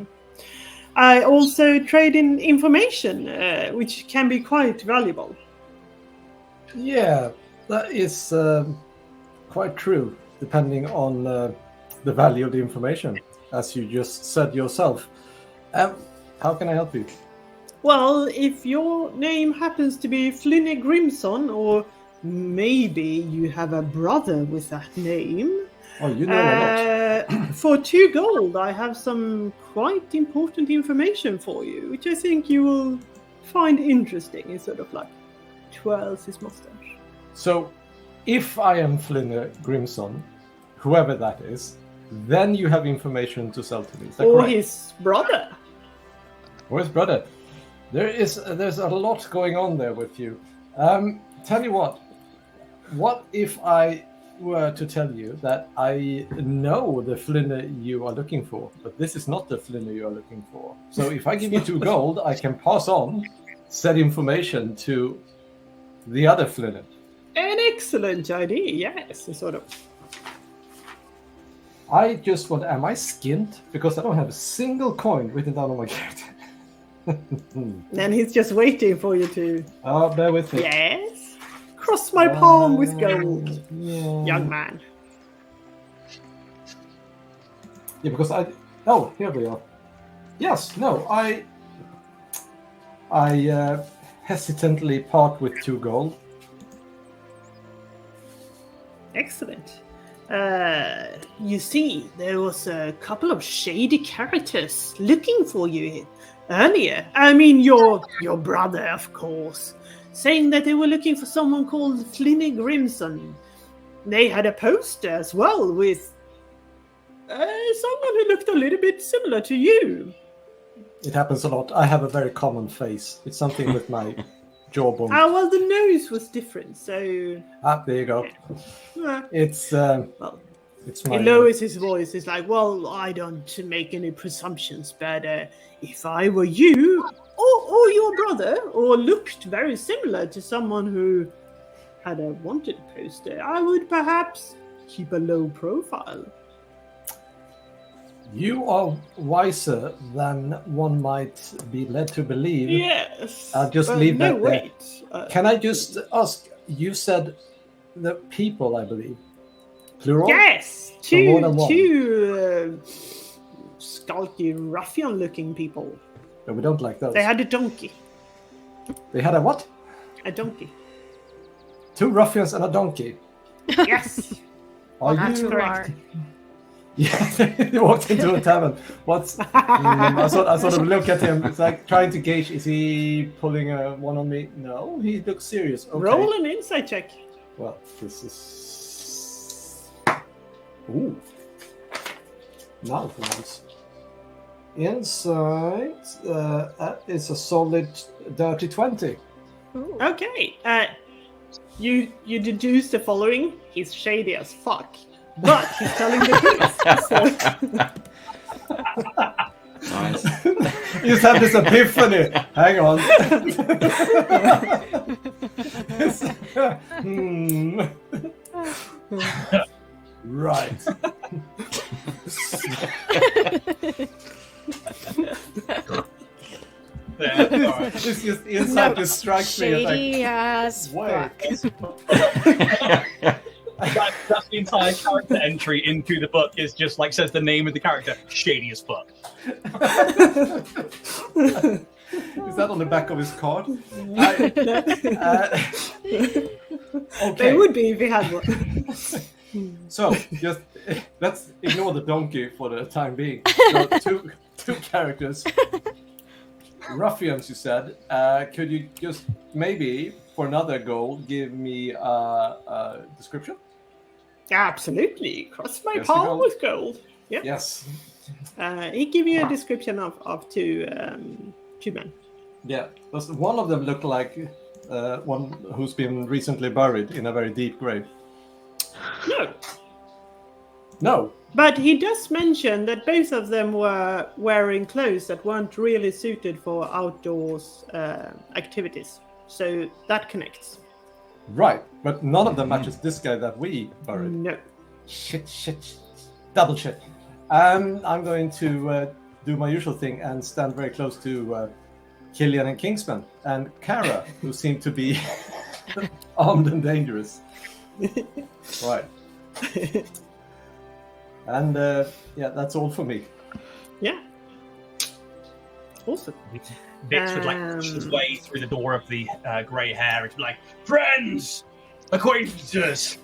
I also trade in information, which can be quite valuable. Yeah, that is quite true, depending on the value of the information, as you just said yourself. How can I help you? Well, if your name happens to be Flinny Grimson, or maybe you have a brother with that name. Oh, you know a lot. For 2 gold, I have some quite important information for you, which I think you will find interesting. He sort of like twirls his mustache. So, if I am Flinner Grimson, whoever that is, then you have information to sell to me. Is that Or correct? his brother. Or his brother. There's a lot going on there with you. Tell you what if I were to tell you that I know the Flinner you are looking for, but this is not the Flinner you are looking for. So if I give you 2 gold, I can pass on said information to the other Flinner. An excellent idea, yes, sort of. I just want. Am I skinned? Because I don't have a single coin written down on my character. And he's just waiting for you to. Oh, bear with me. Yes. Cross my palm with gold, Yeah. young man. Yeah, because I. Oh, here we are. Yes. No. I hesitantly part with 2 gold. Excellent. You see, there was a couple of shady characters looking for you earlier. I mean, your brother, of course, saying that they were looking for someone called Flinny Grimson. They had a poster as well with someone who looked a little bit similar to you. It happens a lot. I have a very common face. It's something with my jawbone. Well, the nose was different, so... There you go. Yeah. It's Well, it's my. he lowers his voice. It's like, well, I don't make any presumptions, but if I were you, or your brother, or looked very similar to someone who had a wanted poster, I would perhaps keep a low profile. You are wiser than one might be led to believe. Yes. I'll just leave no, that there. wait. Can I just ask? You said the people, I believe. Plural? Yes, So more than one. two skulky ruffian-looking people. No, we don't like those. They had a donkey. They had a what? A donkey. 2 ruffians and a donkey. Yes. Are That's you? correct. Yeah, they walked into a tavern. What's? I sort of look at him. It's like trying to gauge: is he pulling a one on me? No, he looks serious. Okay. Roll an insight check. Well, this is. Ooh. Now nice. Insight. That is a solid dirty 20. Ooh. Okay. You deduce the following: he's shady as fuck, but he's telling the truth. So, Nice. You just have this epiphany. Hang on. Right. It's just inside just strikes me. Shady as Wait. fuck. That's the entire character entry into the book. Is just like says the name of the character, shady as fuck. Is that on the back of his card? Okay. They would be if he had one. So just let's ignore the donkey for the time being. So, two characters, ruffians. You said. Could you just maybe for another goal give me a description? Absolutely. Cross my Yes, you palm go. with gold. Yep. Yes. He give you a description of two men. Yeah. Does one of them look like one who's been recently buried in a very deep grave? No. No. But he does mention that both of them were wearing clothes that weren't really suited for outdoors activities. So that connects. Right, but none of them matches this guy that we buried. No. Shit. Double shit. I'm going to do my usual thing and stand very close to Killian and Kingsman and Kara, who seem to be armed and dangerous. Right. And yeah, that's all for me. Yeah. Awesome. Vix would like push his way through the door of the grey hair. It's like, friends, acquaintances,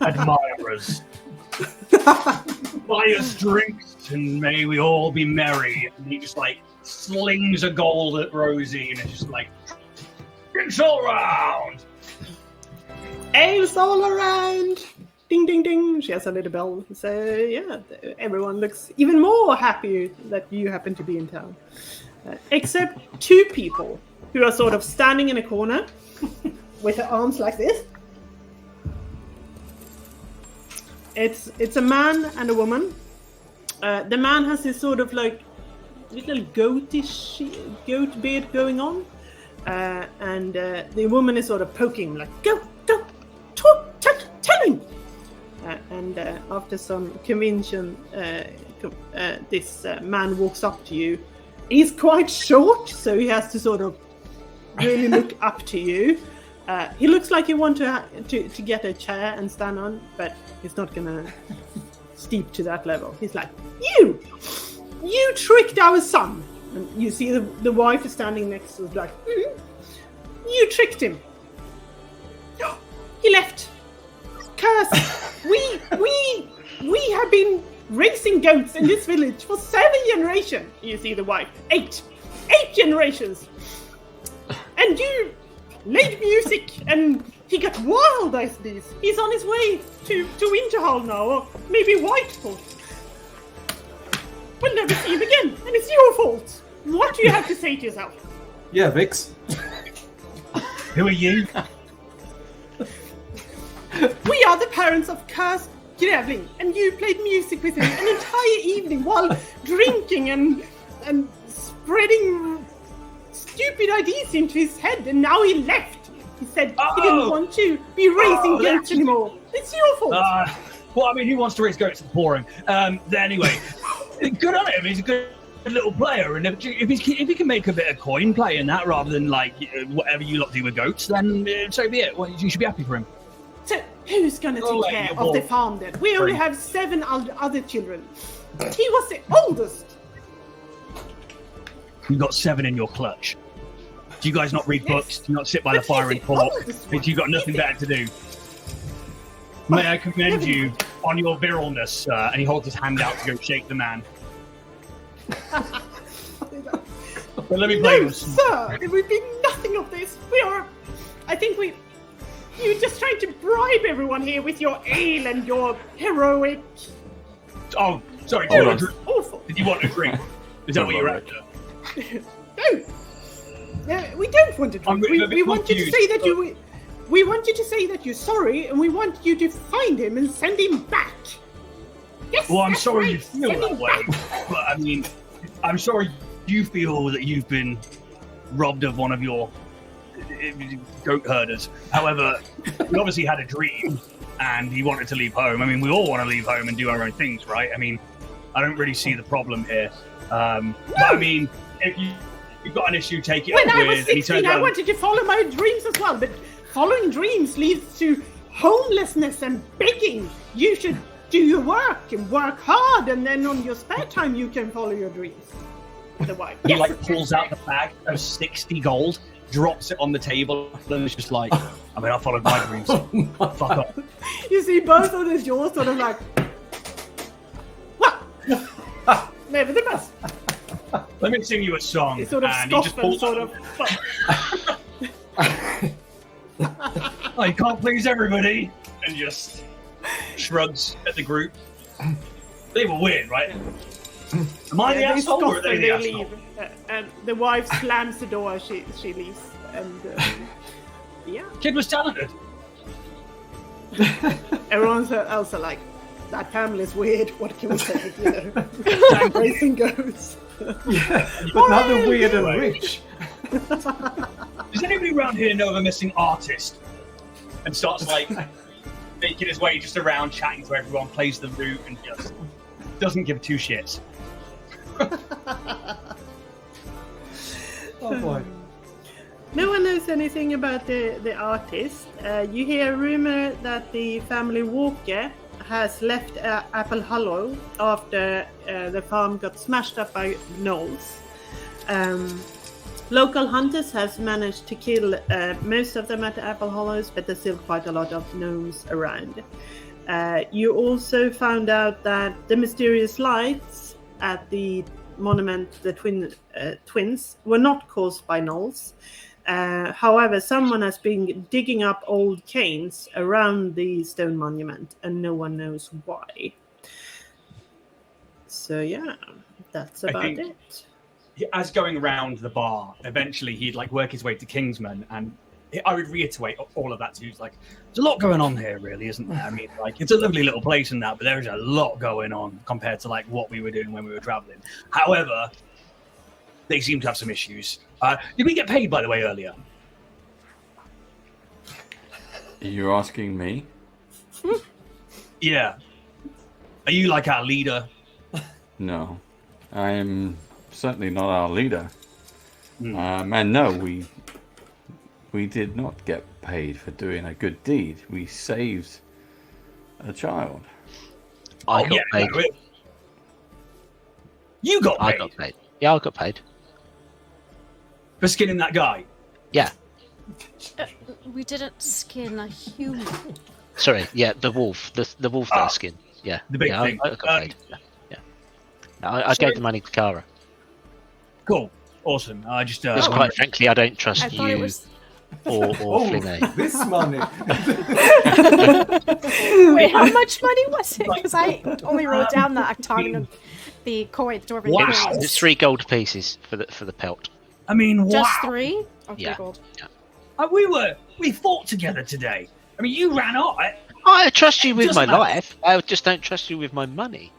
admirers, buy us drinks and may we all be merry. And he just like slings a gold at Rosie and it's just like, drinks all around. Ales all around. Ding, ding, ding. She has a little bell. So, yeah, everyone looks even more happy that you happen to be in town. Except two people who are sort of standing in a corner with their arms like this. It's a man and a woman. The man has this sort of like little goat beard going on. And the woman is sort of poking him like, go, tell him! And after some convention, this man walks up to you. He's quite short, so he has to sort of really look up to you. He looks like he wants to get a chair and stand on, but he's not gonna steep to that level. He's like, you tricked our son. And you see the wife is standing next to us like, you tricked him. He left. Curse! We have been raising goats in this village for 7 generations. You see the wife. 8 generations. And you made music, and he got wild as this. He's on his way to Winterhall now, or maybe Whiteford. We'll never see him again, and it's your fault. What do you have to say to yourself? Yeah, Vix. Who are you? We are the parents of Cursed Grevling, and you played music with him an entire evening while drinking and spreading stupid ideas into his head, and now he left. He said he didn't want to be raising goats anymore. It's your fault. Well, I mean, who wants to raise goats? It's boring. Anyway, good on him. He's a good little player, and if he can make a bit of coin playing that rather than like whatever you lot do with goats, then so be it. Well, you should be happy for him. So who's going to take care of the farm then? We only have 7 other children. He was the oldest. You've got 7 in your clutch. Do you guys not read books? Do you not sit by the fire and talk? Because you've got nothing better to do. May I commend you on your virilness, and he holds his hand out to go shake the man. But let me play No, with sir, there will be nothing of this. You're just trying to bribe everyone here with your ale and your heroic... Oh, sorry. Awful. Did you want a drink? Is that what you're after? No, we don't want to drink. We want you to say that you... We want you to say that you're sorry, and we want you to find him and send him back. Yes, Well, I'm sorry right. you feel Send that him way. back. But I mean, I'm sorry you feel that you've been robbed of one of your goat herders. However, he obviously had a dream and he wanted to leave home. I mean, we all want to leave home and do our own things, right? I mean, I don't really see the problem here. But I mean, if you've got an issue, take it When up I with. was And he 16, turns I around, wanted to follow my dreams as well, but following dreams leads to homelessness and begging. You should do your work and work hard, and then on your spare time you can follow your dreams. The wife. he like pulls out the bag of 60 gold, drops it on the table, and it's just like, I mean, I followed my dreams. Fuck off. You see both of his jaws sort of like, well, never the best. Let me sing you a song. He sort of and he just scoffs and pulls sort out- of. Oh, you can't please everybody, and just shrugs at the group. They were weird, right? Am I the They asshole scoff or are they and the they asshole? leave. And the wife slams the door as she leaves. And yeah, Kid was talented. everyone else are like, that family is weird. What can we say? You know, racing goes. Yeah, but now they're weird and Anyway. rich. Does anybody around here know of a missing artist? and starts like making his way just around, chatting to everyone, plays the lute, and just doesn't give two shits. Oh boy. No one knows anything about the artist. You hear a rumor that the family Walker has left Apple Hollow after the farm got smashed up by gnolls. Local hunters have managed to kill most of them at the Apple Hollows, but there's still quite a lot of gnomes around. You also found out that the mysterious lights at the monument, the twins, were not caused by gnolls. However, someone has been digging up old canes around the stone monument, and no one knows why. So yeah, that's about it. As going around the bar, eventually he'd like work his way to Kingsman, and I would reiterate all of that to you. It's like, there's a lot going on here, really, isn't there? I mean, like, it's a lovely little place and that, but there's a lot going on compared to like what we were doing when we were traveling. However, they seem to have some issues. Did we get paid, by the way, earlier? You're asking me? Yeah. Are you like our leader? No, I'm certainly not our leader. And no, we did not get paid for doing a good deed. We saved a child. I got paid. No, you got paid? I got paid. Yeah, I got paid. For skinning that guy? Yeah. We didn't skin a human. Sorry, yeah, the wolf. The wolf that I skinned. Yeah. The big yeah, thing. I got paid. Yeah. I gave the money to Kara. Cool. Awesome. I just... Because quite frankly, I don't trust I thought you it was... or Flinay. This money. Wait, how much money was it? Because I only wrote down that octagon, the coin, the dwarven Wow. coins. It's 3 gold pieces for the pelt. I mean, Just wow. 3? Okay, Yeah. gold. We fought together today. I mean, you ran off. I trust you with Just my like- life. I just don't trust you with my money.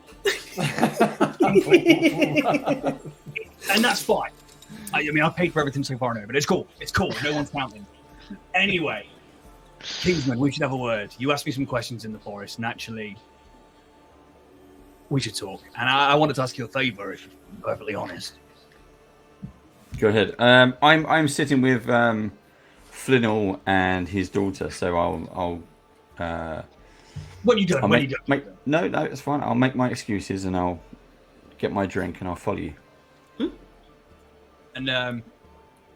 And that's fine. I mean, I've paid for everything so far now, but it's cool. It's cool. No one's counting. Anyway, Kingsman, we should have a word. You asked me some questions in the forest. Naturally, we should talk. And I wanted to ask you a favor, if you're perfectly honest. Go ahead. I'm sitting with Flinnell and his daughter, so I'll What are you doing? I'll What are you doing? no, it's fine. I'll make my excuses and I'll get my drink and I'll follow you. And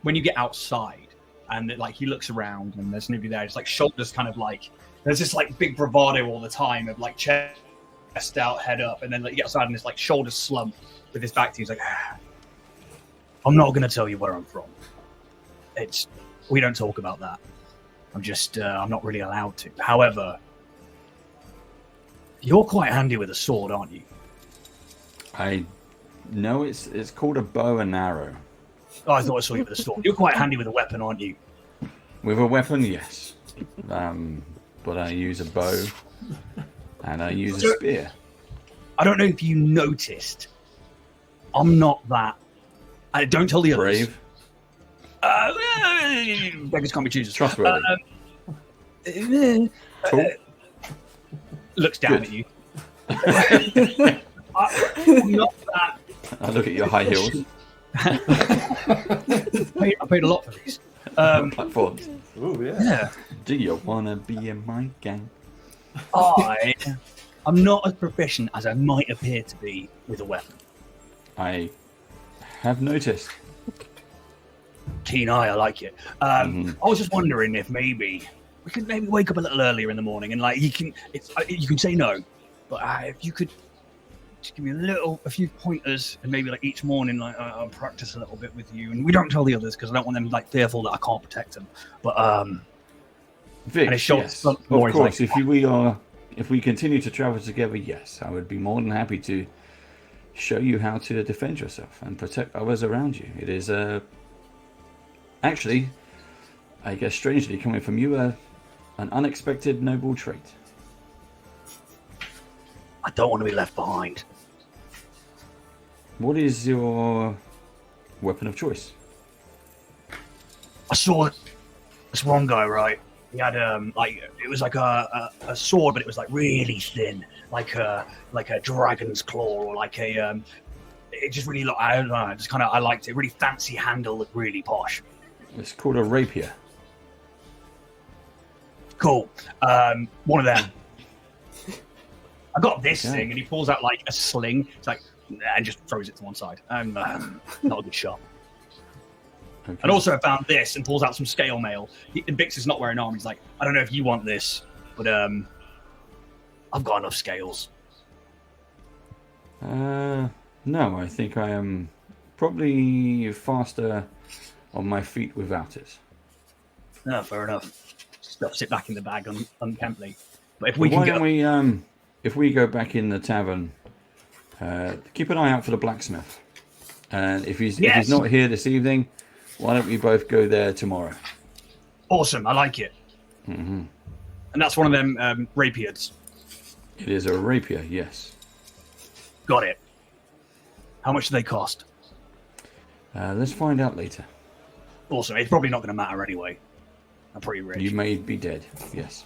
when you get outside, and like he looks around, and there's nobody there. It's like shoulders, kind of like there's this like big bravado all the time of like chest out, head up, and then like you get outside and it's like shoulders slump with his back to you. He's like, I'm not going to tell you where I'm from. We don't talk about that. I'm not really allowed to. However, you're quite handy with a sword, aren't you? I know it's called a bow and arrow. Oh, I thought I saw you with a sword. You're quite handy with a weapon, aren't you? With a weapon, yes. But I use a bow and I use a spear. I don't know if you noticed. I'm not that. Don't tell the others. Brave. Beggars can't be choosers. Trustworthy. Cool. Looks down Good. at you. I'm not that. I look at your high heels. I paid a lot for these. Platforms. Ooh, yeah. Yeah. Do you wanna be in my gang? I'm not as proficient as I might appear to be with a weapon. I have noticed. Keen eye, I like it. I was just wondering if maybe we could maybe wake up a little earlier in the morning and like you can say no, but if you could just give me a few pointers and maybe like each morning like I'll practice a little bit with you, and we don't tell the others because I don't want them like fearful that I can't protect them. But Vic, and it shows yes. some- Of more is course, like- if we continue to travel together, yes, I would be more than happy to show you how to defend yourself and protect others around you. It is actually, I guess strangely coming from you, an unexpected noble trait. I don't want to be left behind. What is your weapon of choice? I saw this one guy, right? He had like it was like a sword, but it was like really thin, like a dragon's claw, or like a it just really looked. I don't know. Just kind of I liked it. Really fancy handle, looked really posh. It's called a rapier. Cool. One of them. I got this Okay. thing, and he pulls out like a sling. It's like and just throws it to one side. Not a good shot. Okay. And also I found this and pulls out some scale mail. And Bix is not wearing armor. He's like, I don't know if you want this, but I've got enough scales. No, I think I am probably faster on my feet without it. No, fair enough. Stuffs it back in the bag unkemptly. But if But we can why get don't we, if we go back in the tavern, keep an eye out for the blacksmith. And if he's Yes. not here this evening, why don't we both go there tomorrow? awesome, I like it. Mm-hmm. And that's one of them rapiers. It is a rapier, yes. Got it. How much do they cost? Let's find out later. Awesome. It's probably not going to matter anyway. I'm pretty rich. You may be dead, yes.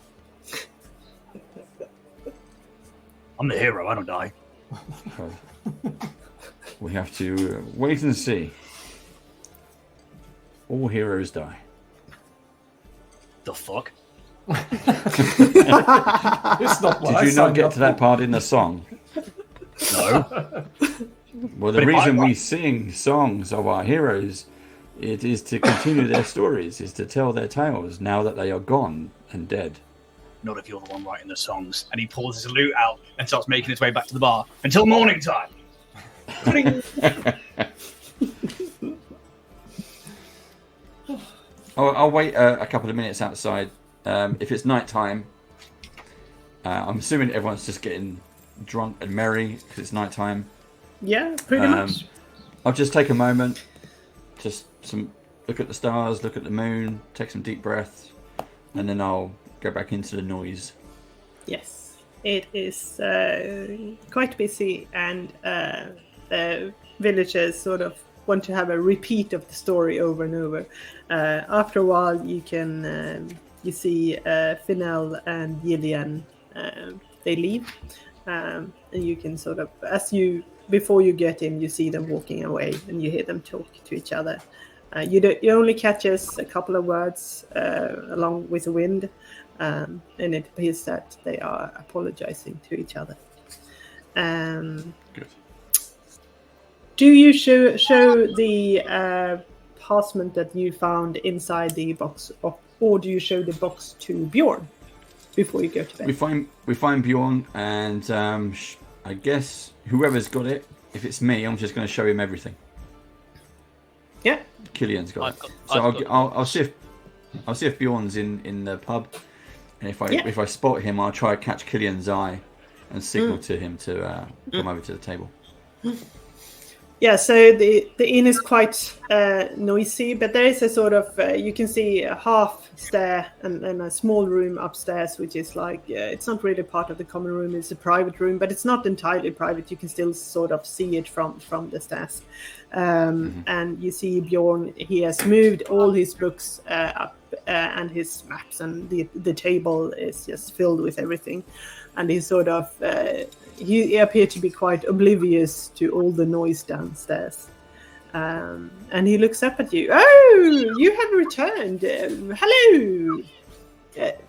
I'm the hero. I don't die. So, we have to wait and see. All heroes die. The fuck? It's not what I Did you not signed get up to that for. part in the song? No. Well, the But if reason I- we sing songs of our heroes, it is to continue their stories, is to tell their tales now that they are gone and dead. Not if you're the one writing the songs. And he pulls his loot out and starts making his way back to the bar until morning time. I'll wait a couple of minutes outside. If it's night time, I'm assuming everyone's just getting drunk and merry because it's night time. Yeah, pretty much. I'll just take a moment, just look at the stars, look at the moon, take some deep breaths, and then I'll go back into the noise. Yes, it is quite busy, and the villagers sort of want to have a repeat of the story over and over. After a while, you can you see Finel and Gillian. They leave, and you can sort of before you get in, you see them walking away, and you hear them talk to each other. You only catches a couple of words along with the wind, and it appears that they are apologizing to each other. Good. Do you show the parchment that you found inside the box, or do you show the box to Bjorn before you go to bed? We find Bjorn, and I guess whoever's got it, if it's me, I'm just going to show him everything. Yeah. Killian's got I've it. got- So I've got- I'll see if Bjorn's in the pub, and if Yeah. I spot him, I'll try to catch Killian's eye and signal to him to come over to the table. Yeah, so the inn is quite noisy, but there is a sort of you can see a half stair and a small room upstairs, which is like it's not really part of the common room. It's a private room, but it's not entirely private. You can still sort of see it from the stairs, and you see Bjorn. He has moved all his books up and his maps, and the table is just filled with everything, and he's sort of. He appeared to be quite oblivious to all the noise downstairs. And he looks up at you. Oh, you have returned. Hello.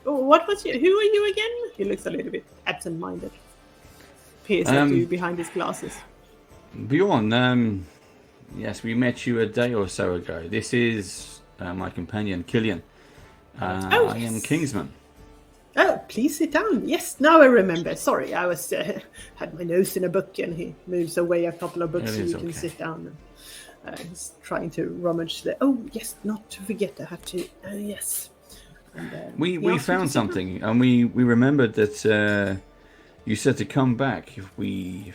What was you? Who are you again? He looks a little bit absent-minded. Peers at you behind his glasses. Bjorn, yes, we met you a day or so ago. This is my companion, Killian. I am yes. Kingsman. Oh, please sit down. Yes, now I remember. Sorry, I was had my nose in a book, and he moves away a couple of books It so is you can okay. sit down. And, he's trying to rummage the. Oh, yes, not to forget. I have to. Yes. And, We he asked me to found sit down. something, and we remembered that you said to come back if we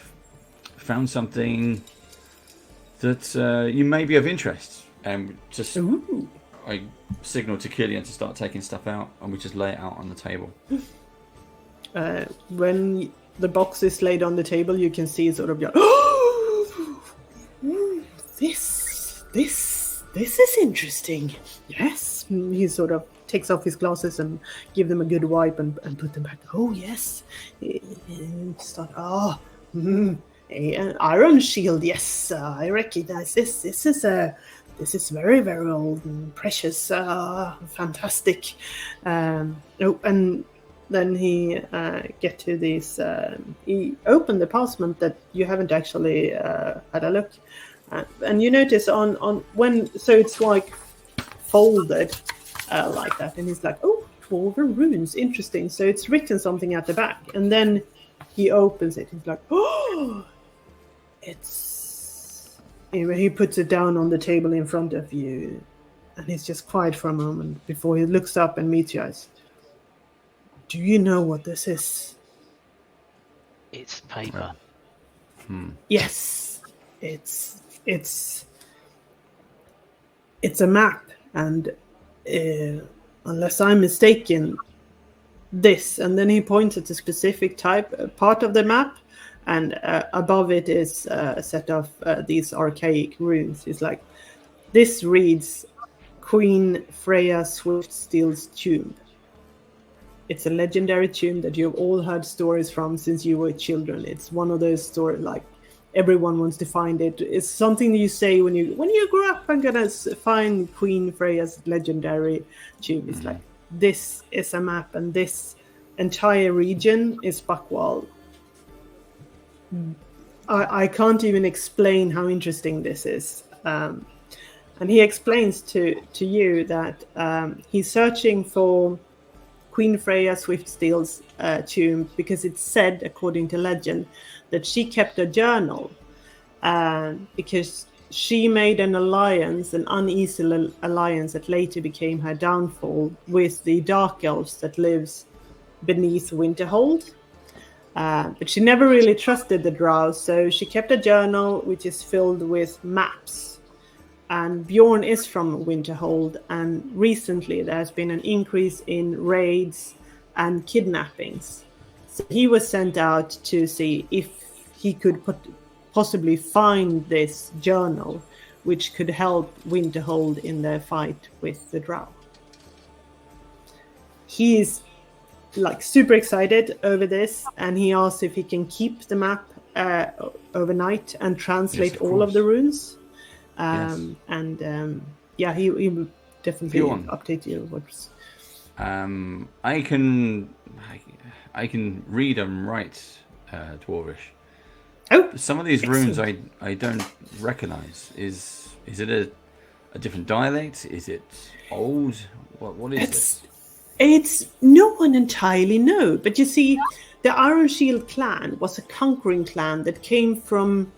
found something that you may be of interest. And just Ooh. I signaled to Killian to start taking stuff out, and we just lay it out on the table. When the box is laid on the table, you can see sort of your. This is interesting. Yes, he sort of takes off his glasses and give them a good wipe and put them back. Oh yes, and start. Oh, an iron shield. Yes, I recognize this. This is very, very old and precious. Fantastic. Oh, and then he get to this. He opened the parchment that you haven't actually had a look. And you notice on when, so it's like folded like that, and he's like, oh, dwarven runes, interesting. So it's written something at the back, and then he opens it. He's like, oh, it's. Anyway, he puts it down on the table in front of you, and he's just quiet for a moment before he looks up and meets you guys. Do you know what this is? It's paper. Yes, it's a map, and unless I'm mistaken, this, and then he points at a specific part of the map, and above it is a set of these archaic runes. It's like, this reads Queen Freya Swiftsteel's tomb. It's a legendary tomb that you've all heard stories from since you were children. It's one of those stories, like, everyone wants to find it. It's something you say when you grow up. I'm gonna find Queen Freya's legendary tomb. It's like, this is a map, and this entire region is Buckwall. I can't even explain how interesting this is. And he explains to you that he's searching for Queen Freya Swiftsteel's tomb because it's said, according to legend, that she kept a journal because she made an alliance, an uneasy alliance that later became her downfall, with the dark elves that lives beneath Winterhold. But she never really trusted the drow, so she kept a journal which is filled with maps. And Bjorn is from Winterhold, and recently there has been an increase in raids and kidnappings. So he was sent out to see if he could possibly find this journal, which could help Winterhold in their fight with the drow. He is like super excited over this, and he asks if he can keep the map overnight and translate all of the runes. Yeah, he will definitely update you. I can read and write Dwarvish. Oh, some of these runes I don't recognize. Is it a different dialect? Is it old? What is it? It's no one entirely know, but you see, the Iron Shield clan was a conquering clan that came from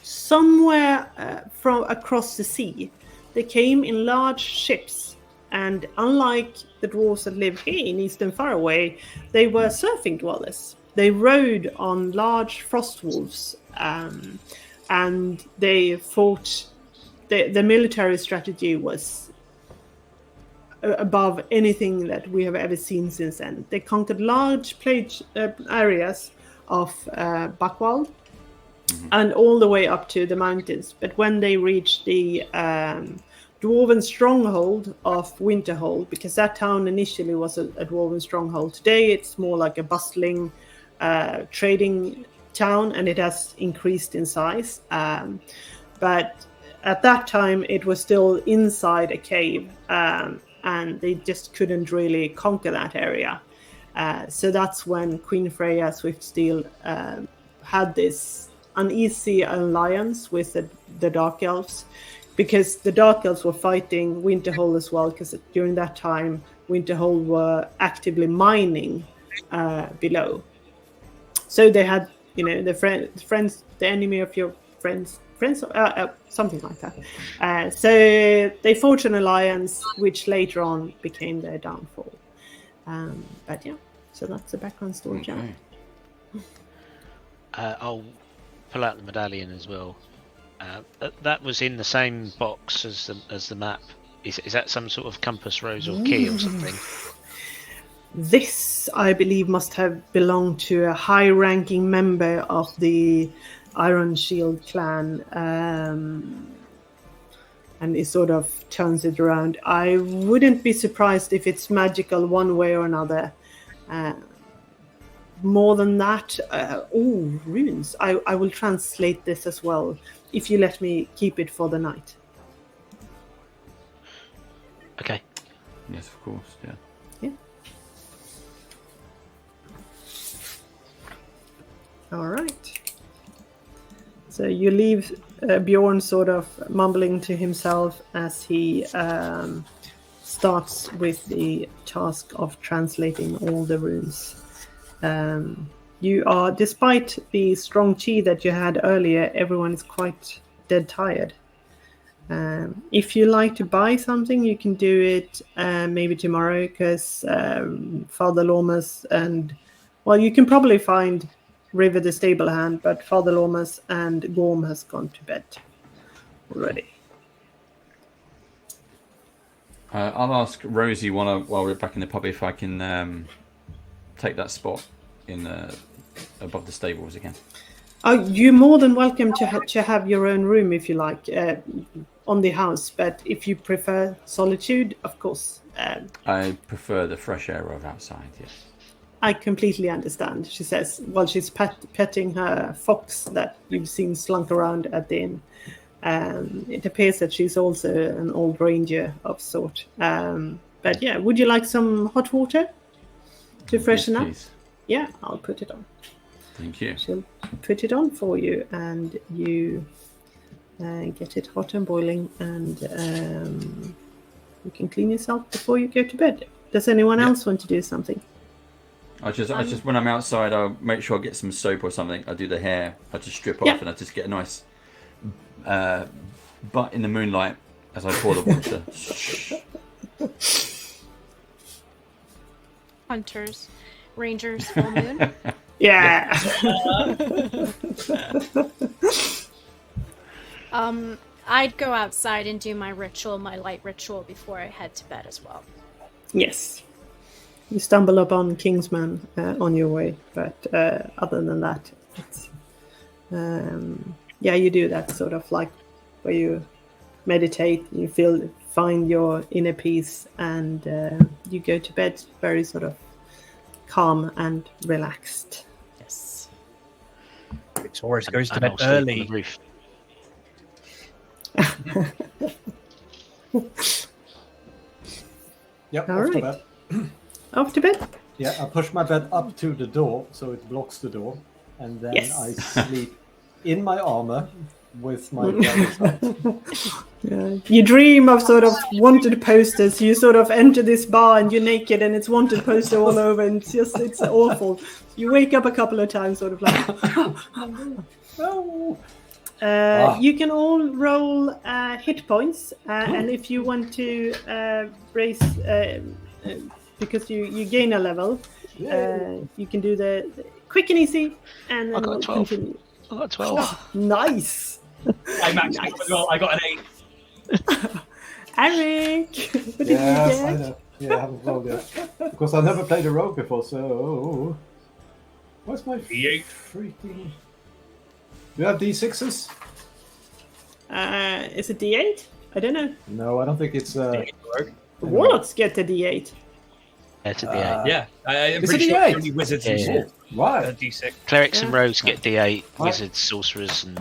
somewhere from across the sea. They came in large ships, and unlike the dwarves that live here in Eastern Faraway, they were surfing dwellers. They rode on large frost wolves, and they fought. The military strategy was above anything that we have ever seen since then. They conquered large areas of Buckwald, and all the way up to the mountains. But when they reached the dwarven stronghold of Winterhold, because that town initially was a dwarven stronghold, today it's more like a bustling trading town, and it has increased in size. But at that time, it was still inside a cave, and they just couldn't really conquer that area. So that's when Queen Freya Swiftsteel had this uneasy alliance with the Dark Elves, because the Dark Elves were fighting Winterhold as well, because during that time, Winterhold were actively mining below. So they had, the enemy of your friends, something like that. So they forged an alliance, which later on became their downfall. But yeah, so that's the background story. Okay. I'll pull out the medallion as well. That was in the same box as the map. Is that some sort of compass, rose, or key or something? This, I believe, must have belonged to a high-ranking member of the Iron Shield clan. and he sort of turns it around. I wouldn't be surprised if it's magical one way or another. More than that, runes. I will translate this as well, if you let me keep it for the night. Okay. Yes, of course. Yeah. Yeah. All right. So you leave Bjorn sort of mumbling to himself as he starts with the task of translating all the runes. You are, despite the strong chi that you had earlier, everyone is quite dead tired. If you like to buy something, you can do it maybe tomorrow, because Father Lormus and, well, you can probably find River the stable hand, but Father Lormus and Gorm has gone to bed already. I'll ask Rosie while we're back in the pub if I can take that spot in above the stables again. Oh, you're more than welcome to have your own room if you like on the house, but if you prefer solitude, of course. I prefer the fresh air of outside, yes. I completely understand, she says, while she's petting her fox that you've seen slunk around at the inn. It appears that she's also an old ranger of sort. But yeah, would you like some hot water to freshen up? Please. Yeah, I'll put it on. Thank you. She'll put it on for you, and you get it hot and boiling, and you can clean yourself before you go to bed. Does anyone else want to do something? I just when I'm outside, I'll make sure I get some soap or something. I do the hair. I just strip Yeah. off, and I just get a nice butt in the moonlight as I pour the water. Hunters, rangers, full moon. Yeah. I'd go outside and do my light ritual before I head to bed as well. Yes. You stumble upon Kingsman on your way, but other than that, it's you do that sort of like where you meditate, you find your inner peace, and you go to bed very sort of calm and relaxed. Yes. Victorious goes to And bed I'll sleep on the early. roof. Yep, All off to right. bed. Off to bed? Yeah, I push my bed up to the door so it blocks the door, and then Yes. I sleep in my armor with my brothers out. You dream of sort of wanted posters. You sort of enter this bar and you're naked and it's wanted poster all over, and it's awful. You wake up a couple of times sort of like... No. You can all roll hit points, and if you want to raise, because you gain a level, you can do the quick and easy, and I then got we'll 12. continue. I got 12. Nice, I maxed out as well. I got an 8. Eric. What did Yes, you I get? know. Yeah, I haven't rolled yet. Because I never played a rogue before, so... Where's my D8. freaking... Do you have D6s? Is it D8? I don't know. No, I don't think it's... D8 rogue. The warlocks get a D8. It's a D8. Yeah, I'm It's pretty a sure D8? only wizards Yeah, and yeah. swords Right. D6. Clerics and Yeah. rogues get D8. Right. Wizards, sorcerers, and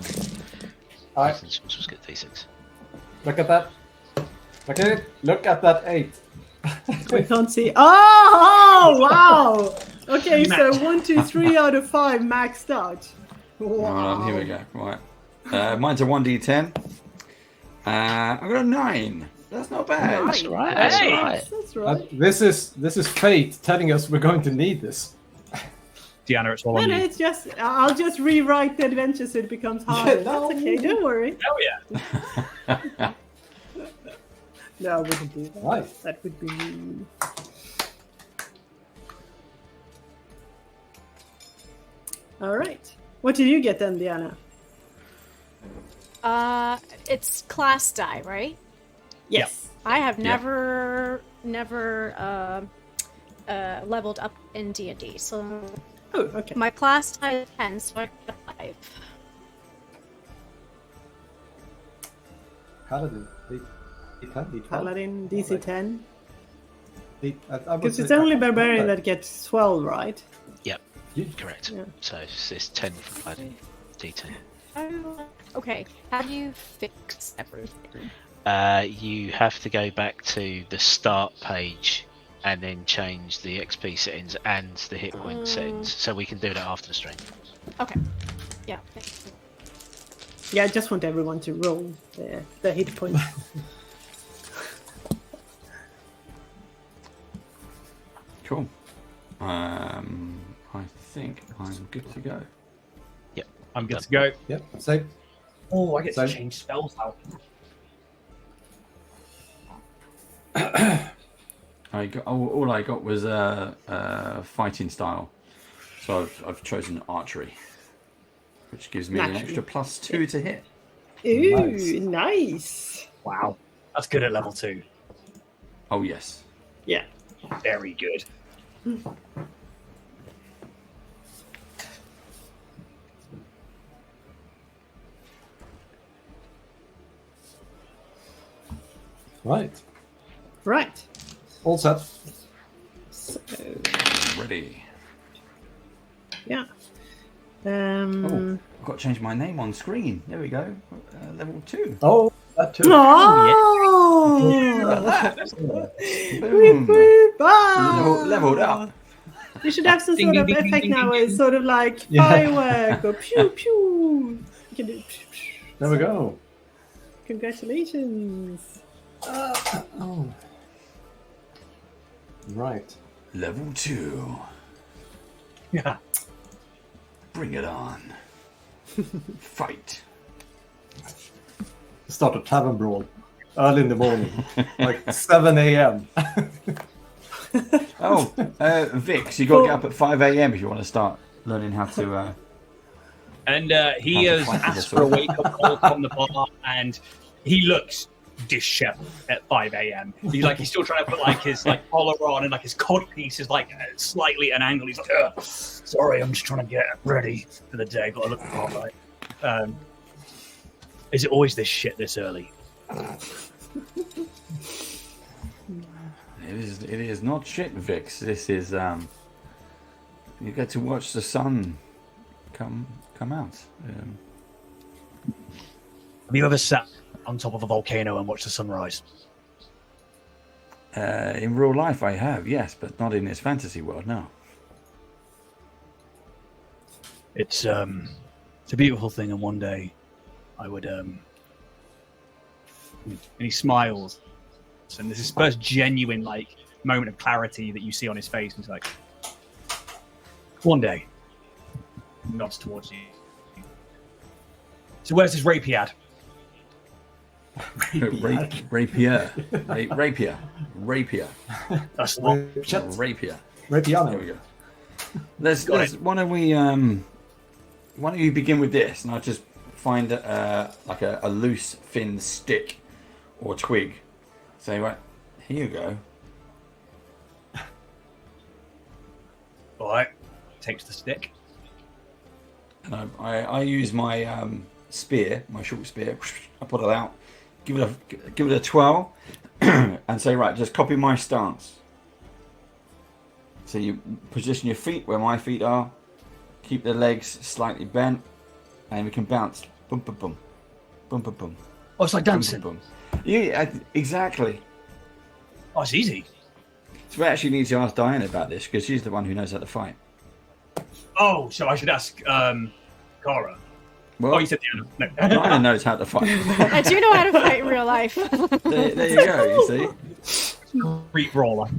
Alright, and sorcerers get D6. look at that. Okay, look at that 8. I can't see. Oh, wow. Okay, so 1, 2, 3 out of 5 maxed out. Right, here we go. Right. Mine's a 1d10. I got a 9. That's not bad. That's alright. That's Hey! alright. That's right. This is fate telling us we're going to need this. Deanna, it's all No, on no, you. it's just I'll just rewrite the adventure so it becomes harder. no. That's okay, don't worry. Hell yeah. No, I wouldn't do that. Right. That would be mean. All right. What did you get then, Diana? It's class die, right? Yes. I have Yeah. never leveled up in D&D, so Oh, okay. my class die is 10, so I got a 5. Paladin. D10, Paladin, DC 10. I would Because say- it's only Barbarian that gets 12, right? Yep, correct. Yeah. So it's 10 for Paladin, D10. Oh, okay. How do you fix everything? You have to go back to the start page and then change the XP settings and the hit point settings. So we can do that after the stream. Okay. Yeah. Thank you. Yeah, I just want everyone to roll the hit points. Cool. I think I'm good to go. I'm good to go. Yep, same. Oh, I get to So- change spells out. All I got was fighting style, so I've chosen archery, which gives me an Naturally. extra +2 to hit. Ooh, nice. Wow. That's good at level 2. Oh yes. Yeah. Very good. Right. Right. All set. So, Ready. yeah. Oh, I've got to change my name on screen. There we go. Level 2. Oh, that too. Oh! Boom. Ah! Leveled up. You should have some Ding, sort ding, of ding, ding, effect ding, now ding, where it's ding. sort of like Yeah. firework or pew pew. You can do pew, pew. There we go. Congratulations. Oh. Right. Level 2. Yeah. Bring it on. Fight. Start a tavern brawl early in the morning, like 7 a.m. Oh, Vix, you got to get up at 5 a.m. if you want to start learning how to. And he How's the has fight asked with for a the wake up call from the bar, and he looks disheveled at 5 a.m. He's still trying to put like his collar on, and like his cod piece is like slightly at an angle. He's like, "Ugh, sorry, I'm just trying to get ready for the day. Got to look all right. Is it always this shit this early? It is not shit, Vix. This is you get to watch the sun come out. Have you ever sat on top of a volcano and watched the sunrise? In real life, I have, yes, but not in this fantasy world. No. It's a beautiful thing, and one day I would and he smiles, and there's this first genuine moment of clarity that you see on his face, and he's like, one day, nods towards you. So where's this rapier? Rapier. Rapier. That's the one. Rapier. Rapiano. There we go. Why don't you begin with this, and I'll just find like a loose, thin stick or twig. Say, right, here you go. All right, takes the stick. And I use my spear, my short spear. I put it out, give it a twirl, and say, right, just copy my stance. So you position your feet where my feet are, keep the legs slightly bent, and we can bounce. Boom, boom, boom, boom, boom, boom. Oh, it's like dancing. Boom, boom, boom. Yeah, exactly. Oh, it's easy. So we actually need to ask Diane about this because she's the one who knows how to fight. Oh, so I should ask Cara. Well, Oh, you said Diana. No. Diana knows how to fight. I do know how to fight in real life. There you go. You see. Street brawler.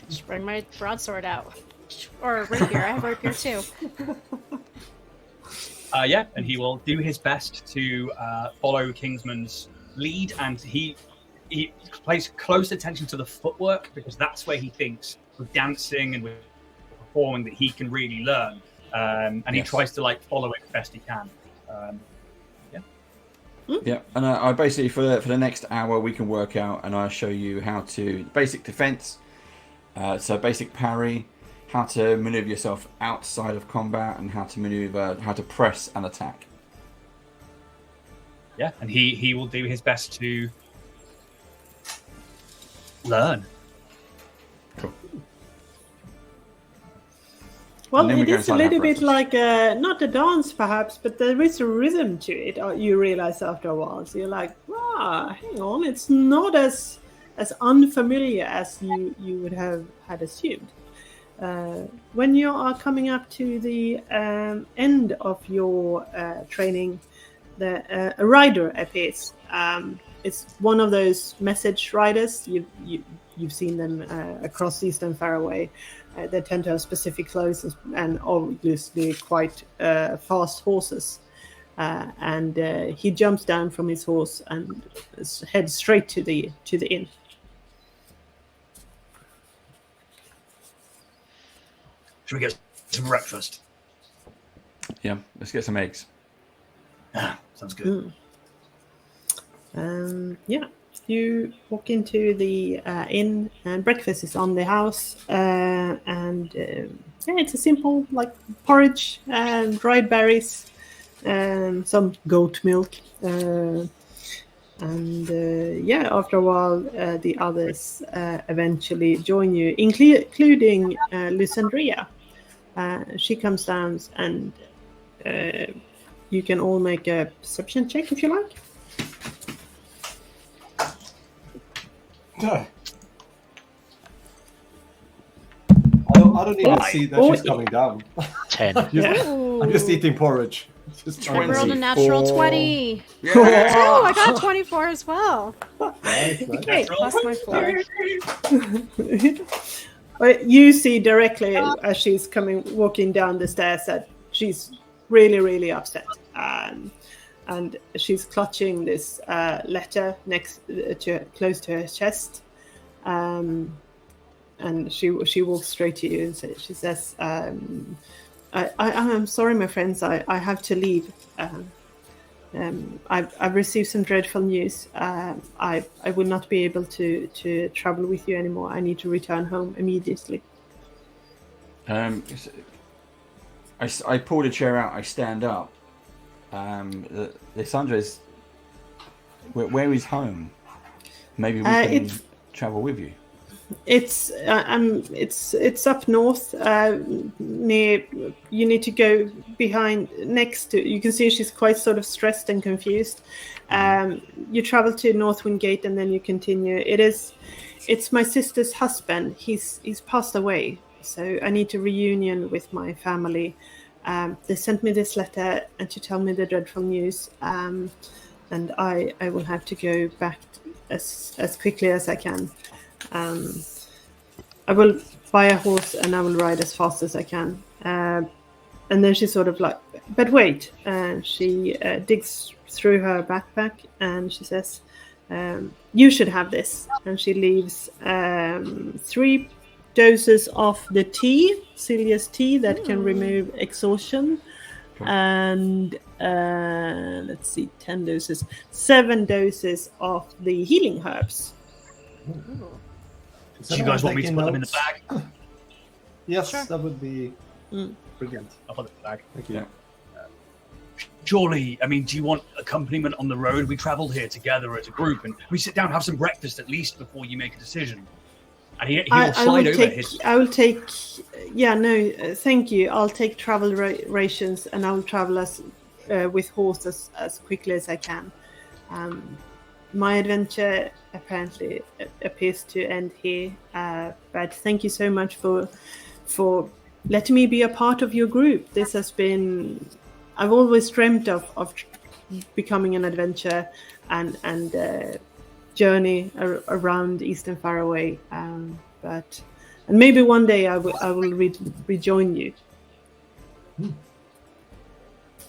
Just bring my broadsword out. Or rapier. I have rapier too. Yeah, and he will do his best to follow Kingsman's lead, and he pays close attention to the footwork because that's where he thinks with dancing and with performing that he can really learn. And he Yes. tries to follow it best he can. Yeah, and I basically for the next hour we can work out, and I show you how to basic defense, so basic parry, how to maneuver yourself outside of combat, and how to maneuver, how to press and attack. yeah, and he will do his best to learn. Cool. Well, And then we it go is a inside and little have bit like not a dance, perhaps, but there is a rhythm to it. You realize after a while, so you're like, hang on, it's not as unfamiliar as you would have had assumed. When you are coming up to the end of your training, a rider appears. It's one of those message riders. You've seen them across Eastern Faraway. They tend to have specific clothes and obviously quite fast horses. And he jumps down from his horse and heads straight to the inn. Should we get some breakfast? Yeah, let's get some eggs. Ah, sounds good. Yeah, you walk into the inn, and breakfast is on the house. And yeah, it's a simple like porridge, dried berries, some goat milk. And yeah, after a while, the others eventually join you, including Lysandria. She comes down, and you can all make a perception check if you like. I don't even see that she's coming down. 10. I'm just eating porridge. Just I rolled a natural 20. Yeah. Oh, I got a 24 as well. Okay. Plus my 4. But you see directly as she's walking down the stairs that she's really, really upset. And she's clutching this letter close to her chest. And she walks straight to you and she says, I'm sorry, my friends, I have to leave. I've received some dreadful news. I will not be able to travel with you anymore. I need to return home immediately. I pulled a chair out. I stand up. Lysandra's. Where is home? Maybe we can travel with you. It's up north near. You need to go behind next to. You can see she's quite sort of stressed and confused. You travel to Northwind Gate and then you continue. It's my sister's husband. He's passed away, so I need to reunion with my family. They sent me this letter and to tell me the dreadful news. And I will have to go back as quickly as I can. I will buy a horse and I will ride as fast as I can. And then she's sort of like, but wait. She digs through her backpack and she says, you should have this. And she leaves 3 doses of the tea, Celia's tea, that can remove exhaustion. And let's see, 10 doses, 7 doses of the healing herbs. Do you guys want me to put them in the bag? Yes, Sure. that would be brilliant. I'll put them in the bag. Thank you. Yeah. Surely, I mean, do you want accompaniment on the road? We travelled here together as a group, and we sit down and have some breakfast at least before you make a decision. And he will slide over his. I will take. Yeah, no, thank you. I'll take travel rations, and I will travel with horses as quickly as I can. My adventure apparently appears to end here, but thank you so much for letting me be a part of your group. This has been. I've always dreamt of becoming an adventurer and journey around Eastern Faraway, and maybe one day I will rejoin you.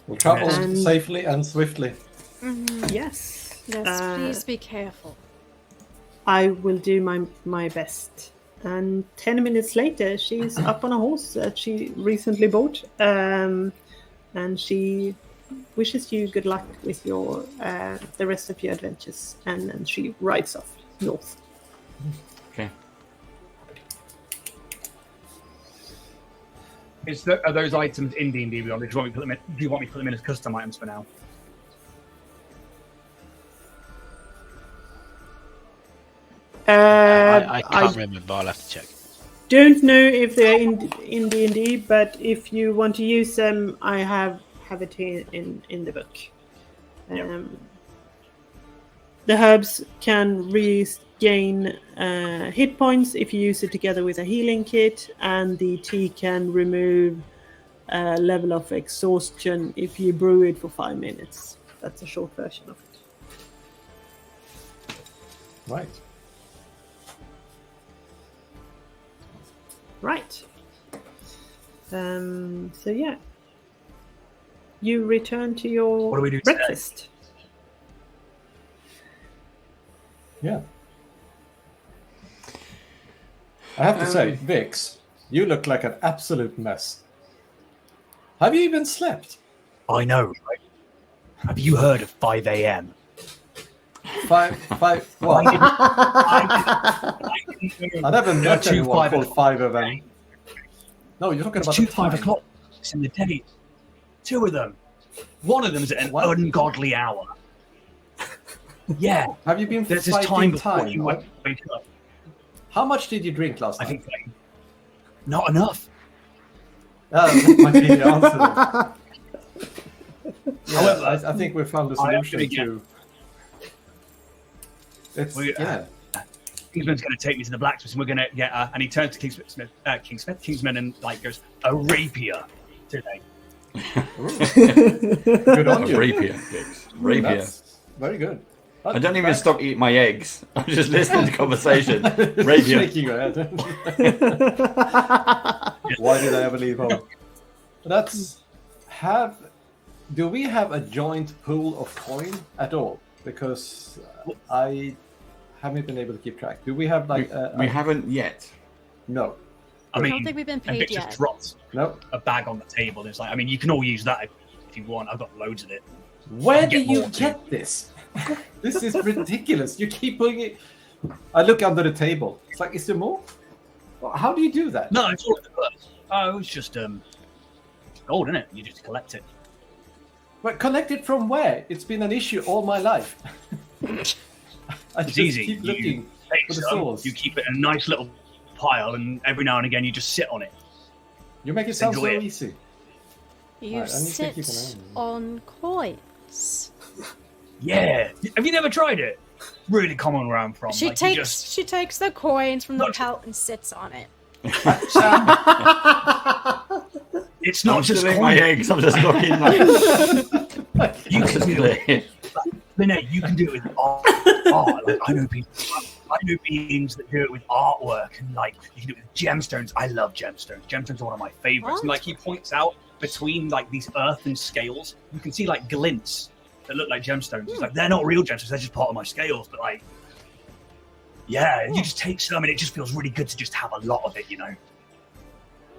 We'll travel safely and swiftly. Yes. Yes, please be careful. I will do my best. And 10 minutes later, she's up on a horse that she recently bought, and she wishes you good luck with your the rest of your adventures. And then she rides off north. Okay. Are those items in D&D Beyond? Do you want me to put them in as custom items for now? I can't remember. I'll have to check. Don't know if they're in D&D, but if you want to use them, I have it here in the book. The herbs can regain hit points if you use it together with a healing kit, and the tea can remove a level of exhaustion if you brew it for 5 minutes. That's a short version of it. Right. Right. So yeah. You return to your What do we do breakfast. Yeah. I have to say, Vix, you look like an absolute mess. Have you even slept? I know, right? Have you heard of 5 a.m.? Five, what? I never met anyone called 5 of them. No, you're talking about It's the 5 time. o'clock. It's in the day. 2 of them. One of them's at an What? ungodly hour. Yeah. Have you been There's this fighting time before time? you wake up. How much did you drink last I night? think not enough. That might be the answer. Yeah, However, I think we found a I am solution gonna to. It's We- yeah. Kingsman's going to take me to the blacksmith, and we're going to get. And he turns to Kingsman, and like goes a rapier today. Good on A you. rapier. Vix. Rapier. That's very good. I don't even stop eating my eggs. I'm just listening to conversation. Rapier. Shaking your head. Why did I ever leave home? Do we have a joint pool of coin at all? Because I haven't been able to keep track. Do we have like We haven't yet. No. I I mean, don't think we've been and paid Vic yet. just drops No. a bag on the table. It's like, I mean, you can all use that if you want. I've got loads of it. Where do Get you more, too. get this? This is ridiculous. You keep putting it. I look under the table. It's like, is there more? Well, how do you do that? No, it's all in the purse. Oh, it's just gold, isn't it? You just collect it. But collect it from where? It's been an issue all my life. I It's just easy. keep You looking take for the some, source. you keep it in a nice little pile, and every now and again you just sit on it. You make it sound so enjoy it. easy. You Right, I need to keep sit an eye on coins. Yeah. Have you never tried it? Really common where I'm from. She Like, you takes just- she takes the coins from the Not- pelt and sits on it. It's not I'm just still eating my coin. eggs. I'm just looking. Like, You can do it. it. Lynette, you can do it with art. Like, I know beings that do it with artwork, and like you can do it with gemstones. I love gemstones. Gemstones are one of my favorites. And What? like he points out between like these earthen scales, you can see like glints that look like gemstones. It's like they're not real gemstones; they're just part of my scales. But like, yeah, you just take some, and it just feels really good to just have a lot of it, you know.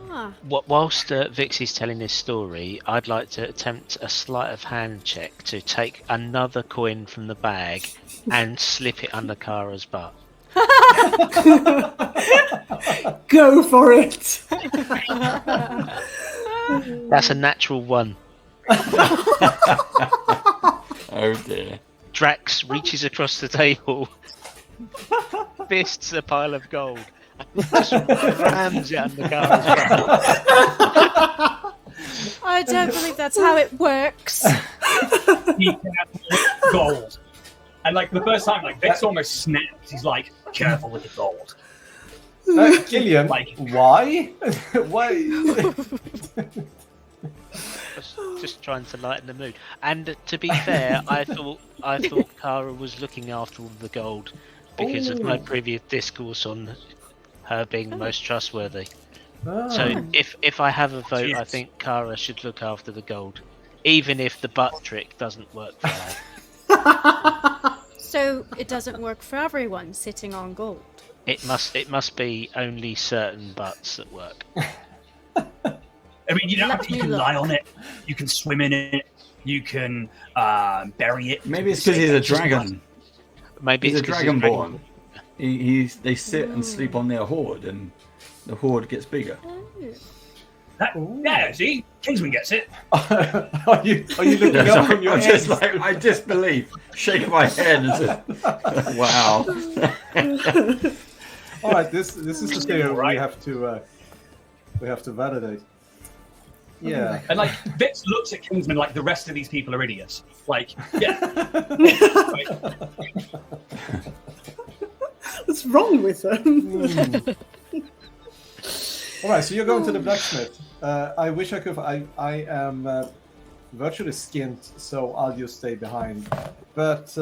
Ah, Whilst Vix is telling this story, I'd like to attempt a sleight of hand check to take another coin from the bag and slip it under Kara's butt. Go for it. That's a natural 1. Oh dear. Drax reaches across the table, fists a pile of gold, and just rams it under Kara's butt. I don't believe that's how it works. He can have gold, and like the first time, like Vix almost snaps. He's like, "Careful with the gold." Killian, Like- why? Why? Just trying to lighten the mood. And to be fair, I thought Kara was looking after all the gold because of my previous discourse on her being the most trustworthy. So if I have a vote, I Yes. think Kara should look after the gold, even if the butt trick doesn't work for her. So it doesn't work for everyone sitting on gold. It must be only certain butts that work. I mean, you don't have to, you me can look. lie on it, you can swim in it, you can bury it. Maybe it's because he's a dragon. Maybe He's a it's 'cause it's dragonborn. They sit and sleep on their hoard, and the hoard gets bigger. Oh. Yeah, see? Kingsman gets it. Are you looking up from your I'm just eggs? like, I disbelieve, shaking my head and just, wow. All right, this is the theory Right. we have to validate. Yeah. And like Vix looks at Kingsman like the rest of these people are idiots. Like, yeah. What's wrong with them? All right, so you're going to the blacksmith. I wish I could. I am virtually skint, so I'll just stay behind. But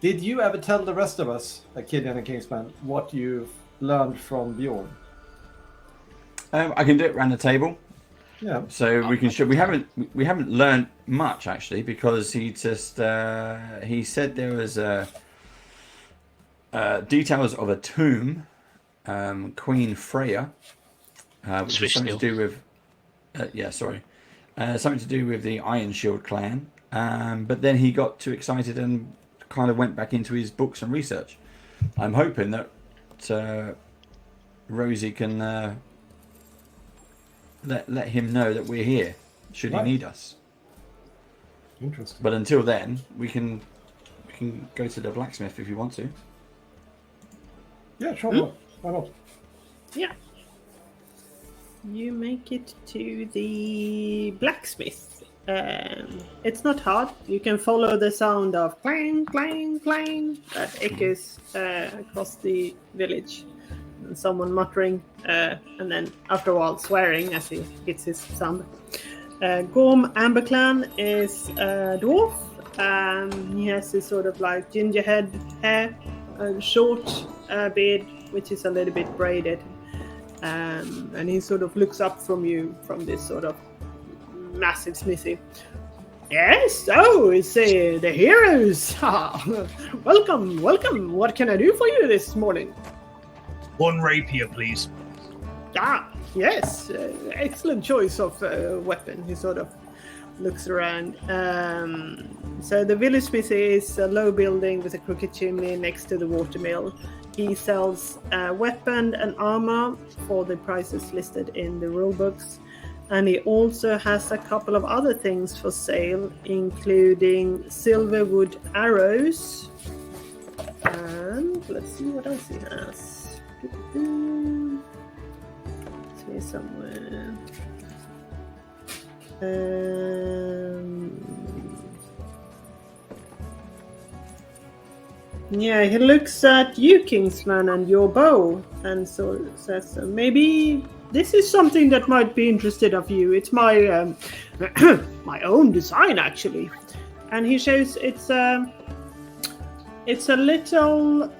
did you ever tell the rest of us, Killian and Kingsman, what you've learned from Bjorn? I can do it around the table. Yeah. So we can show. We haven't learned much actually, because he just he said there was details of a tomb, Queen Freya, which is something to do with something to do with the Iron Shield clan. But then he got too excited and kind of went back into his books and research. I'm hoping that Rosie can let him know that we're here should he need us. Interesting. But until then, we can go to the blacksmith if you want to. Yeah, sure. Why not? Yeah. You make it to the blacksmith. It's not hard. You can follow the sound of clang, clang, clang that echoes across the village. And someone muttering, and then after a while swearing as he hits his sound. Gorm Amberclan is a dwarf. He has this sort of like ginger head hair, short beard, which is a little bit braided. And he sort of looks up from you from this sort of massive smithy. Yes, oh, it's the heroes. Welcome. What can I do for you this morning? One rapier, please. Ah, yes, excellent choice of weapon. He sort of looks around. So the village smithy is a low building with a crooked chimney next to the watermill. He sells weapon and armor for the prices listed in the rulebooks. And he also has a couple of other things for sale, including silverwood arrows. And let's see what else he has. It's here somewhere. Yeah, he looks at you, Kingsman, and your bow, and so says, maybe this is something that might be interested of you. It's my my own design, actually. And he shows it's a little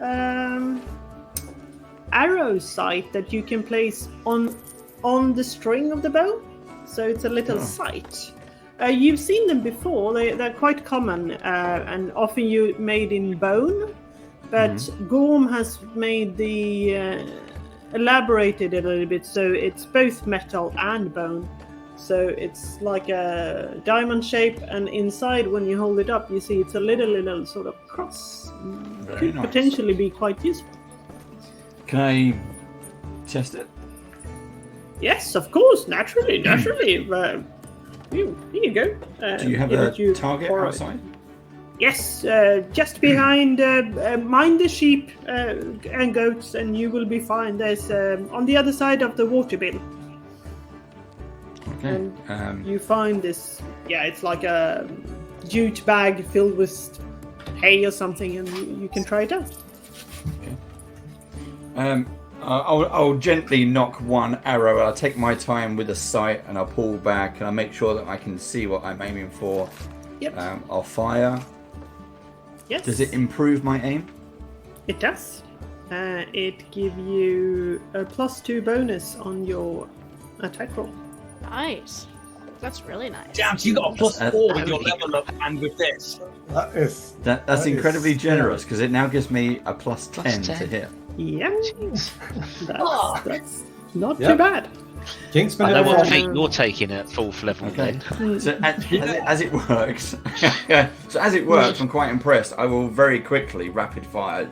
arrow sight that you can place on the string of the bow. So it's a little sight. You've seen them before. They're quite common and often made in bone. But Gorm has made elaborated it a little bit, so it's both metal and bone. So it's like a diamond shape, and inside, when you hold it up, you see it's a little sort of cross. Could potentially be quite useful. Can I test it? Yes, of course, naturally. Here you go. Do you have a target outside? Yes, just behind. Mind the sheep and goats, and you will be fine. There's on the other side of the water bill. Okay. And you find this. Yeah, it's like a jute bag filled with hay or something, and you can try it out. Okay. I'll gently knock one arrow. I'll take my time with the sight, and I'll pull back, and I'll make sure that I can see what I'm aiming for. Yep. I'll fire. Yes. Does it improve my aim? It does. It gives you a +2 bonus on your attack roll. Nice. That's really nice. Damn, so you got a +4 with your level up and with this. That's incredibly generous, because it now gives me a +10 to hit. Yeah. That's not too bad. Kingsman, I know what feat you're taking at 4th level. Okay. Then. So as it works, I'm quite impressed. I will very quickly rapid fire.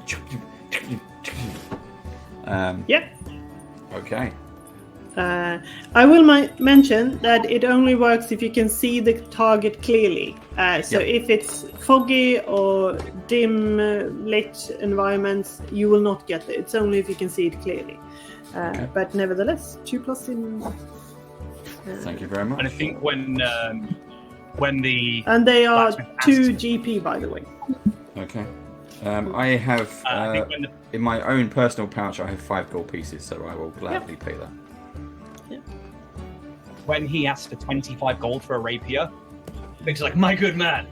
Yep. Okay. I will mention that it only works if you can see the target clearly. So if it's foggy or dim lit environments, you will not get it. It's only if you can see it clearly. But nevertheless, 2+ in. Thank you very much. And I think when the And they are blacksmith 2 asks- GP, by the way. Okay. I have I think when in my own personal pouch. I have 5 gold pieces, so I will gladly pay that. when he asked for 25 gold for a rapier, Big's like, my good man.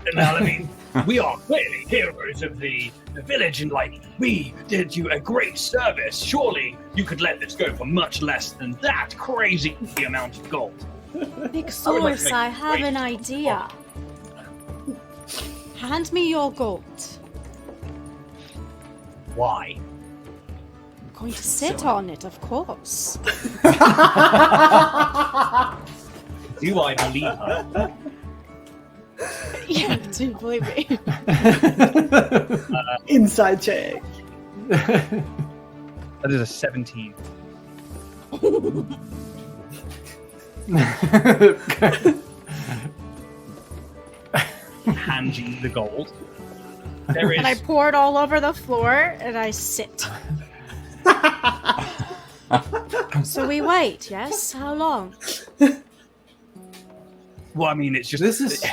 And now, I mean, we are clearly heroes of the village, and like, we did you a great service. Surely you could let this go for much less than that crazy amount of gold. Big I would like to Source, make I a have great an idea. Hand me your gold. Why? I'm going to sit on it, of course. Do I believe her? Yeah, do believe me. Inside check. That is a 17. Hand you the gold. There is. And I pour it all over the floor, and I sit. So we wait, yes? How long? Well, I mean, it's just This is-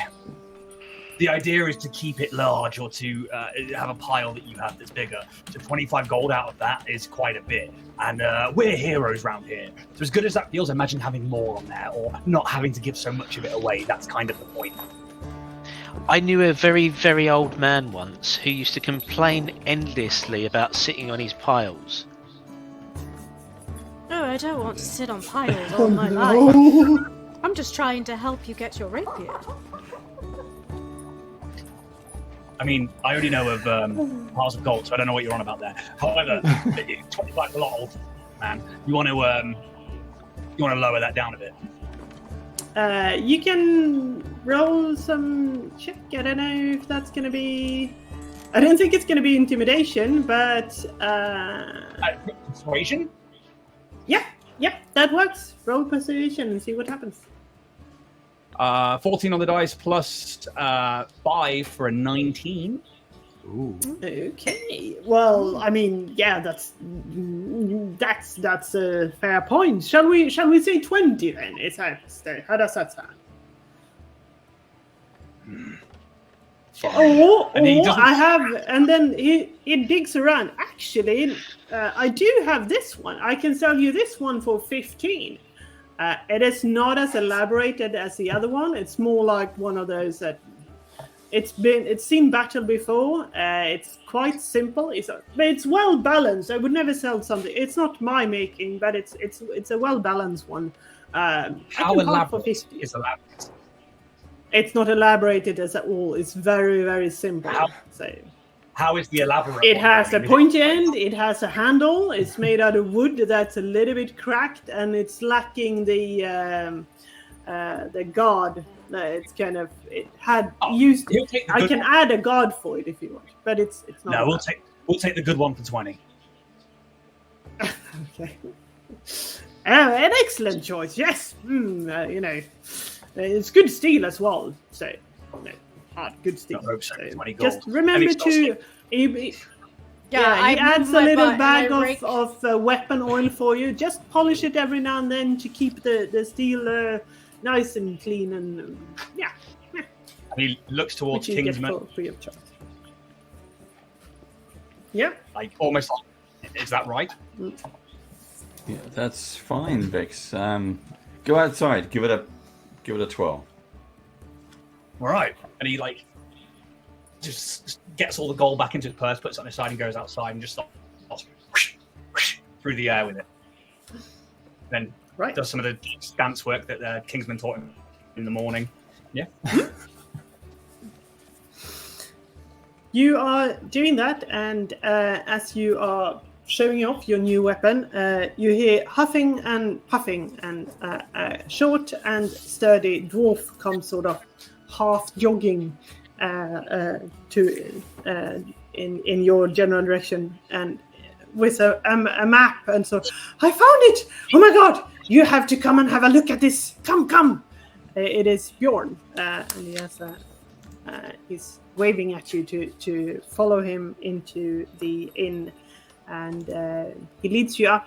the idea is to keep it large, or to have a pile that you have that's bigger. So 25 gold out of that is quite a bit, and we're heroes round here. So as good as that feels, imagine having more on there, or not having to give so much of it away. That's kind of the point. I knew a very, very old man once who used to complain endlessly about sitting on his piles. No, I don't want to sit on piles all my life. I'm just trying to help you get your rapier. I mean, I only know of piles of gold, so I don't know what you're on about there. However, 25 is a lot old, man. You want to lower that down a bit. You can roll some check. I don't know if that's going to be... I don't think it's going to be intimidation, but... Persuasion? Yep, that works. Roll persuasion and see what happens. 14 on the dice plus 5 for a 19. Ooh. Okay. Well, I mean, yeah, that's a fair point. Shall we say 20 then? How does that sound? And he Or doesn't- I have, and then it digs around. Actually, I do have this one. I can sell you this one for 15. It is not as elaborated as the other one. It's more like one of those that it's seen battle before. It's quite simple. It's well balanced. I would never sell something. It's not my making, but it's a well balanced one. How for elaborate 50. is elaborate? It's not elaborated as at all. It's very, very simple. How is the elaborate? It one has a going? pointy end. It has a handle. It's made out of wood that's a little bit cracked, and it's lacking the guard. It's kind of used. He'll take the I good can one. add a guard for it if you want, but it's not. No, we'll take the good one for 20. Okay. An excellent choice. Yes. It's good steel as well. So, good steel. Not rope, so 20 gold. Just remember And it's to. He adds a little bag of weapon oil for you. Just polish it every now and then to keep the steel nice and clean and And he looks towards which you get Kingsman, for free of charge. Yeah. like almost like, is that right? Yeah, that's fine, Vix. Go outside. Give it a 12. All right. And he like just gets all the gold back into his purse, puts it on his side, and goes outside and just starts through the air with it. Then Right. does some of the dance work that Kingsman taught him in the morning. Yeah. You are doing that, and as you are showing off your new weapon, you hear huffing and puffing, and a short and sturdy dwarf comes sort of half jogging in your general direction, and with a map, and so I found it. Oh my god! You have to come and have a look at this. Come. It is Bjorn, and he has he's waving at you to follow him into the inn, and he leads you up,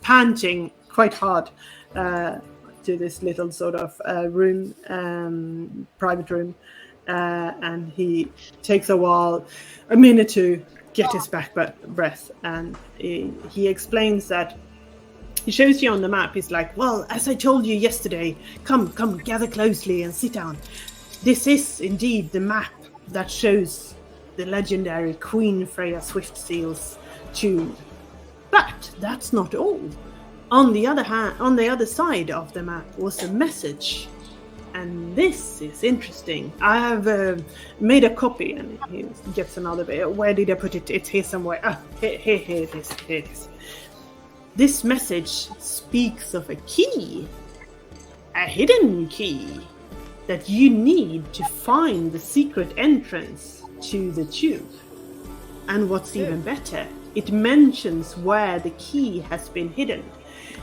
panting quite hard, to this little sort of room, private room, and he takes a minute to get his back breath, and he explains that. He shows you on the map. He's like, well, as I told you yesterday, come, gather closely and sit down. This is indeed the map that shows the legendary Queen Freya Swiftseal's tomb. But that's not all. On the other side of the map was a message. And this is interesting. I have made a copy, and he gets another bit. Where did I put it? It's here somewhere. Here it is. This message speaks of a key, a hidden key, that you need to find the secret entrance to the tomb. And what's even better, it mentions where the key has been hidden.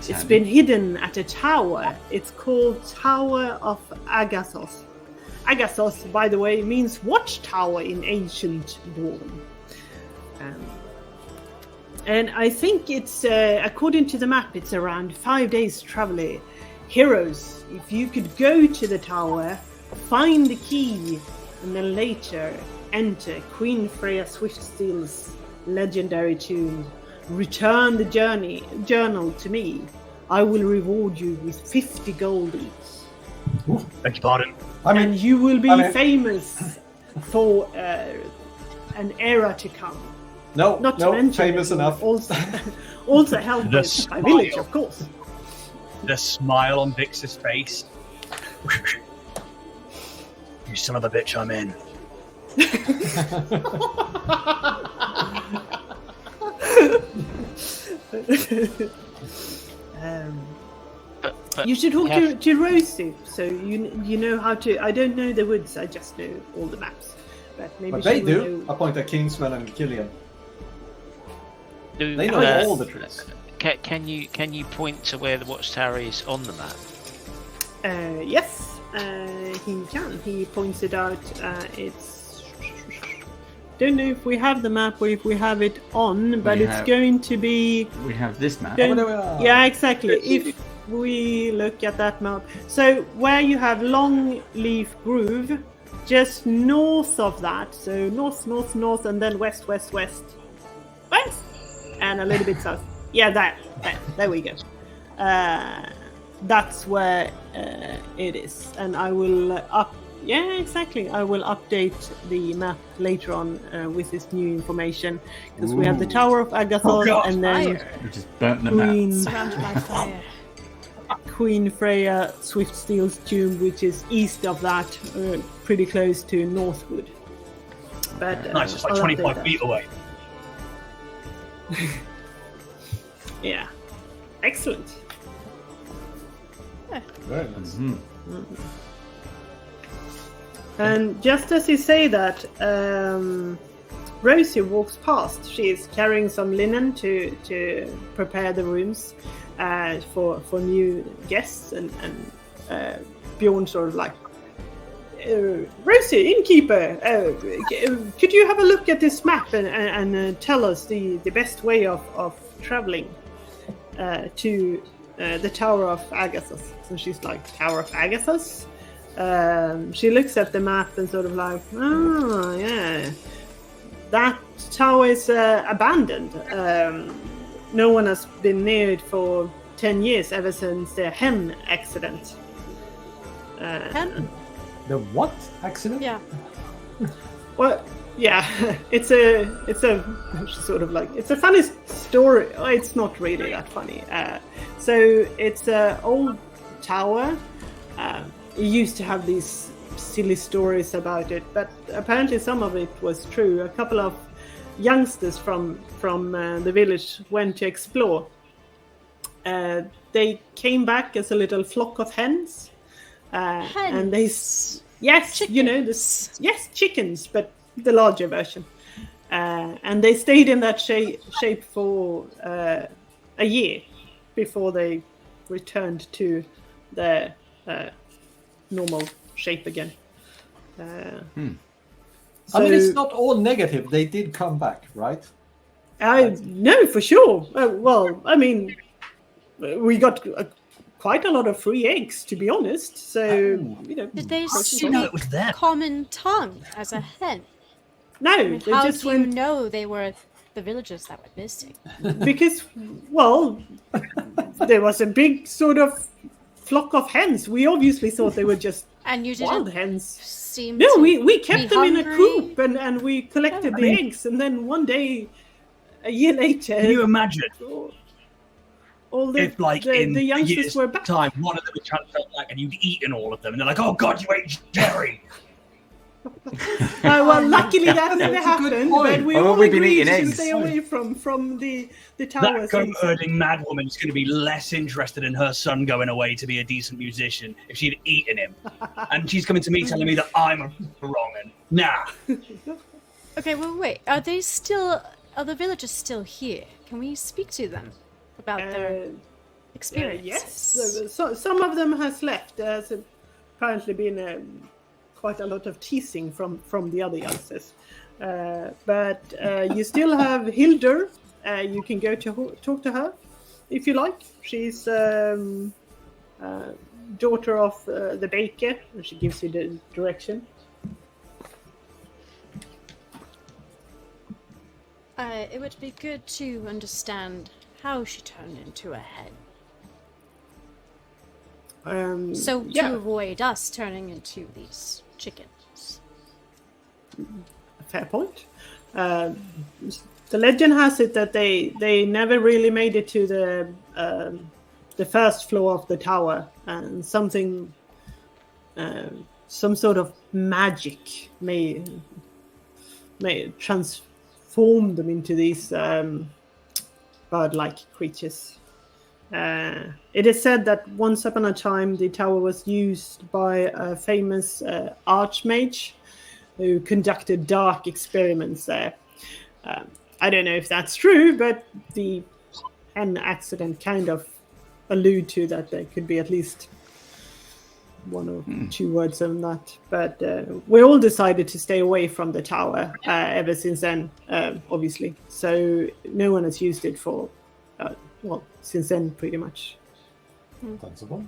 It's been hidden at a tower. It's called Tower of Agathos. Agathos, by the way, means watchtower in ancient Dawn. And I think it's, according to the map, it's around 5 days travel. Heroes, if you could go to the tower, find the key, and then later enter Queen Freya Swiftseal's legendary tomb, return the journal to me, I will reward you with 50 gold each. Ooh, beg your pardon. And you will be famous for an era to come. Not to mention famous enough. Also help The my village, of course. The smile on Vix's face. You son of a bitch, I'm in. You should talk to Rosie, so you know how to. I don't know the woods. I just know all the maps. But maybe they she do. will know. I point at Kingsman and Killian. Do, They know all the trees. Can you point to where the watchtower is on the map? Yes, he can. He points it out. It's. Don't know if we have the map or if we have it on, but it's going to be. We have this map. Yeah, exactly. If we look at that map, so where you have Longleaf Grove, just north of that, so north, and then west, and a little bit south. Yeah, there we go. That's where it is, and I will Yeah, exactly. I will update the map later on with this new information, because we have the Tower of Agathos and then We just burnt the map. Surrounded by fire. Queen Freya Swiftseal's tomb, which is east of that, pretty close to Northwood. But Nice, it's like I'll 25 update feet away. that. Yeah, excellent. Very nice. And just as you say that, Rosie walks past. She is carrying some linen to prepare the rooms for new guests, and Bjorn sort of like, Rosie, innkeeper, could you have a look at this map and tell us the best way of traveling to the Tower of Agathos? So she's like, Tower of Agathos? She looks at the map and sort of like, oh yeah, that tower is abandoned. No one has been near it for 10 years, ever since the hen accident. Hen? The what accident? Yeah. Well, yeah, it's a sort of like, it's a funny story. It's not really that funny. So it's an old tower. It used to have these silly stories about it, but apparently some of it was true. A couple of youngsters from the village went to explore. They came back as a little flock of hens, and they chickens. You know, chickens, but the larger version. and they stayed in that shape for a year before they returned to their normal shape again. I mean, it's not all negative. They did come back, right? No, for sure. Well, I mean, we got quite a lot of free eggs, to be honest. So, you know. Did they did you speak know it was them? common tongue as a hen? No, I mean, they how just do you went know they were the villagers that were missing? because, well, there was a big sort of flock of hens. We obviously thought they were just And you wild didn't hens. seem No, to we be kept them in a hungry? coop and we collected I the mean- eggs, and then one day, a year later, Can you imagine all the if, like, in the a youngsters year's were back? time, one of them had transferred back and you'd eaten all of them, and they're like, "Oh God, you ate Jerry." Well, luckily that never That's a good happened. point. But we Oh, all we've been agreed eating to eggs. stay away from the tower. That goat-herding madwoman is going to be less interested in her son going away to be a decent musician if she'd eaten him. And she's coming to me telling me that I'm wrong. And nah. Okay, well, wait. Are the villagers still here? Can we speak to them about their experiences? Yes, so some of them has left. There's apparently been quite a lot of teasing from the other youngsters. But you still have Hildur. You can go to talk to her if you like. She's daughter of the baker, and she gives you the direction. It would be good to understand how she turned into a hen. So to avoid us turning into these chickens. Fair point. The legend has it that they never really made it to the first floor of the tower, and some sort of magic may transform them into these bird-like creatures. It is said that once upon a time the tower was used by a famous archmage who conducted dark experiments there. I don't know if that's true, but the hen accident kind of allude to that there could be at least one or two words on that. But we all decided to stay away from the tower ever since then, obviously. So no one has used it for, since then, pretty much. Sensible.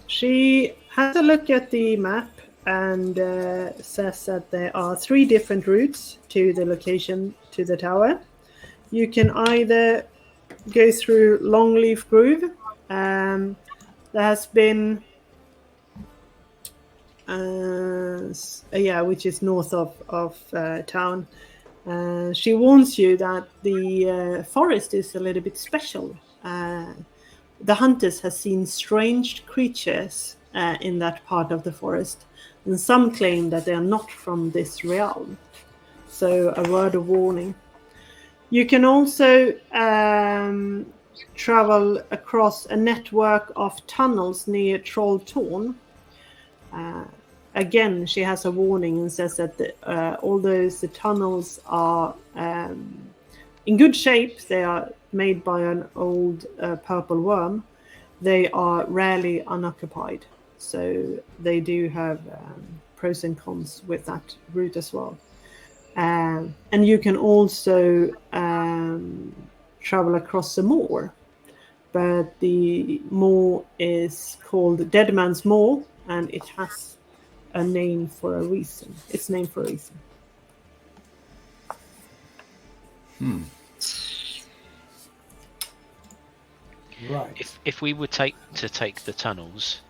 She has a look at the map and says that there are 3 different routes to the location to the tower. You can either go through Longleaf Grove. There has been, which is north of town. She warns you that the forest is a little bit special. The hunters have seen strange creatures in that part of the forest, and some claim that they are not from this realm. So a word of warning. You can also travel across a network of tunnels near Trolltorn. Again, she has a warning and says that although the tunnels are in good shape, they are made by an old purple worm, they are rarely unoccupied. So they do have pros and cons with that route as well. And you can also travel across the moor. But the moor is called Dead Man's Moor, and it has a name for a reason. It's named for a reason. Right. If we were to take the tunnels,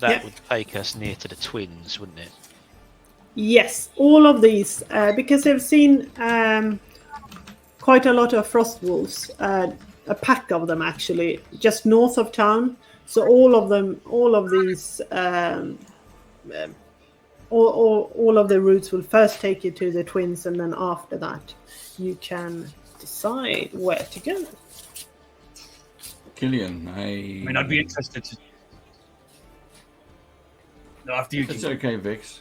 that would take us near to the twins, wouldn't it? Yes, all of these, because they've seen quite a lot of frost wolves, a pack of them actually, just north of town. So all of these, all of the routes will first take you to the twins, and then after that, you can decide where to go. Killian, I mean, I'd be interested to. No, after you. It's okay, Vix.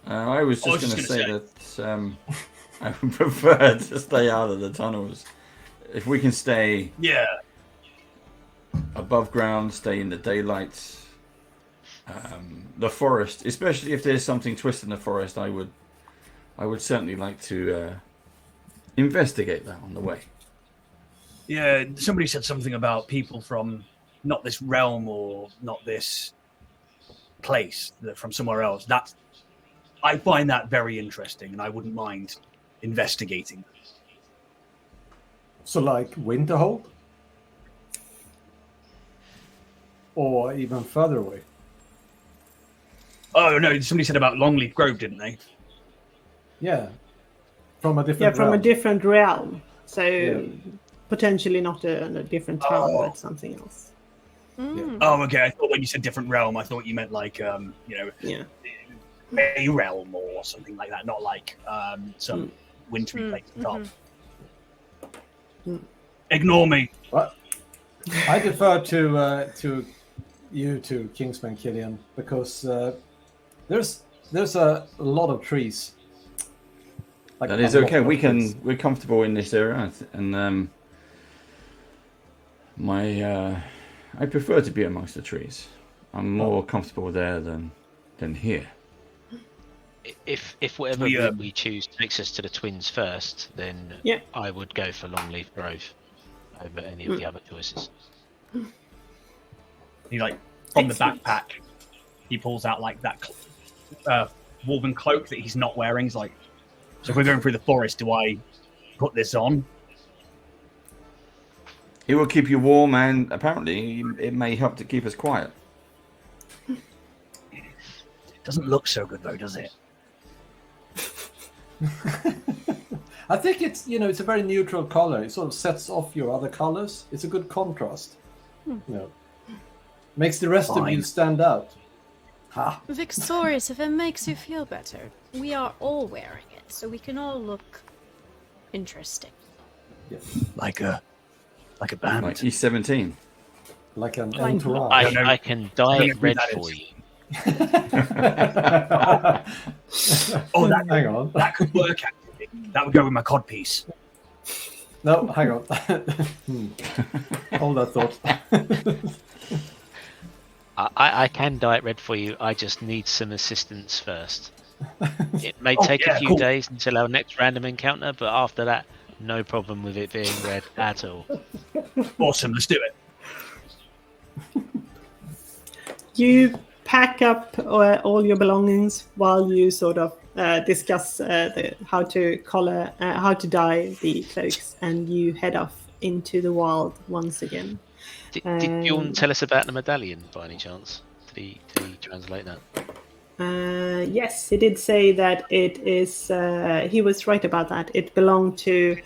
I was I was just going to just say gonna that I would prefer to stay out of the tunnels. If we can stay Yeah. above ground, stay in the daylight, the forest, especially if there's something twisted in the forest, I would certainly like to investigate that on the way. Yeah, somebody said something about people from not this realm or not this place, from somewhere else. I find that very interesting, and I wouldn't mind investigating. So, like Winterhold? Or even further away? Oh no, somebody said about Longleaf Grove, didn't they? Yeah. From a different Yeah, from a realm. different realm. So Yeah. potentially not a different town, Oh. but something else. Mm. Oh, okay. I thought when you said different realm, I thought you meant like Yeah. a realm or something like that, not like some wintry place at top. Ignore me. What? I defer to you two, Kingsman Killian, because there's a lot of trees. Like That is a lot okay. of trees. We're comfortable in this area, and I prefer to be amongst the trees. I'm more comfortable there than here. If whatever We, route we choose takes us to the twins first, then Yeah. I would go for Longleaf Grove over any of the other choices. He like from Excellent. the backpack, he pulls out like that woven cloak that he's not wearing. He's like, so if we're going through the forest, do I put this on? It will keep you warm, and apparently it may help to keep us quiet. It doesn't look so good though, does it? I think it's a very neutral color. It sort of sets off your other colors. It's a good contrast. Makes the rest of you Fine. stand out. Ha! Victorious, if it makes you feel better, we are all wearing it, so we can all look interesting. Like a band. Like Ec17. Like an Like- entourage. know. I can dye I don't it know red who that for is. you. Oh, that Hang on. that could work. Actually, that would go with my codpiece. No, hang on. Hold that thought. I can dye it red for you. I just need some assistance first. It may Oh, take yeah, a few cool. days until our next random encounter, but after that, no problem with it being red at all. Awesome, let's do it. You pack up all your belongings while you sort of discuss how to dye the cloaks, and you head off into the wild once again. Did Bjorn tell us about the medallion by any chance? Did he translate that? Yes, he did say that it is. He was right about that. It belonged to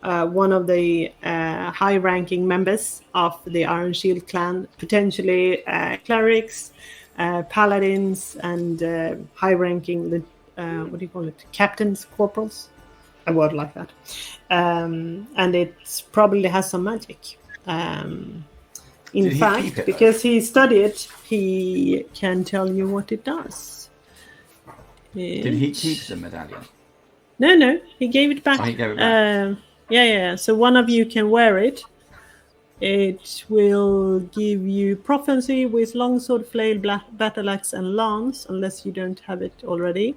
one of the high-ranking members of the Iron Shield clan, potentially clerics, paladins, and high-ranking. What do you call it? Captains, corporals, a word like that. And it probably has some magic. In Did he keep fact, it, though? because he studied, he can tell you what it does. Did he keep the medallion? No, he gave it back. Oh, he gave it back. Yeah. So one of you can wear it. It will give you prophecy with longsword, flail, battle axe, and lance, unless you don't have it already.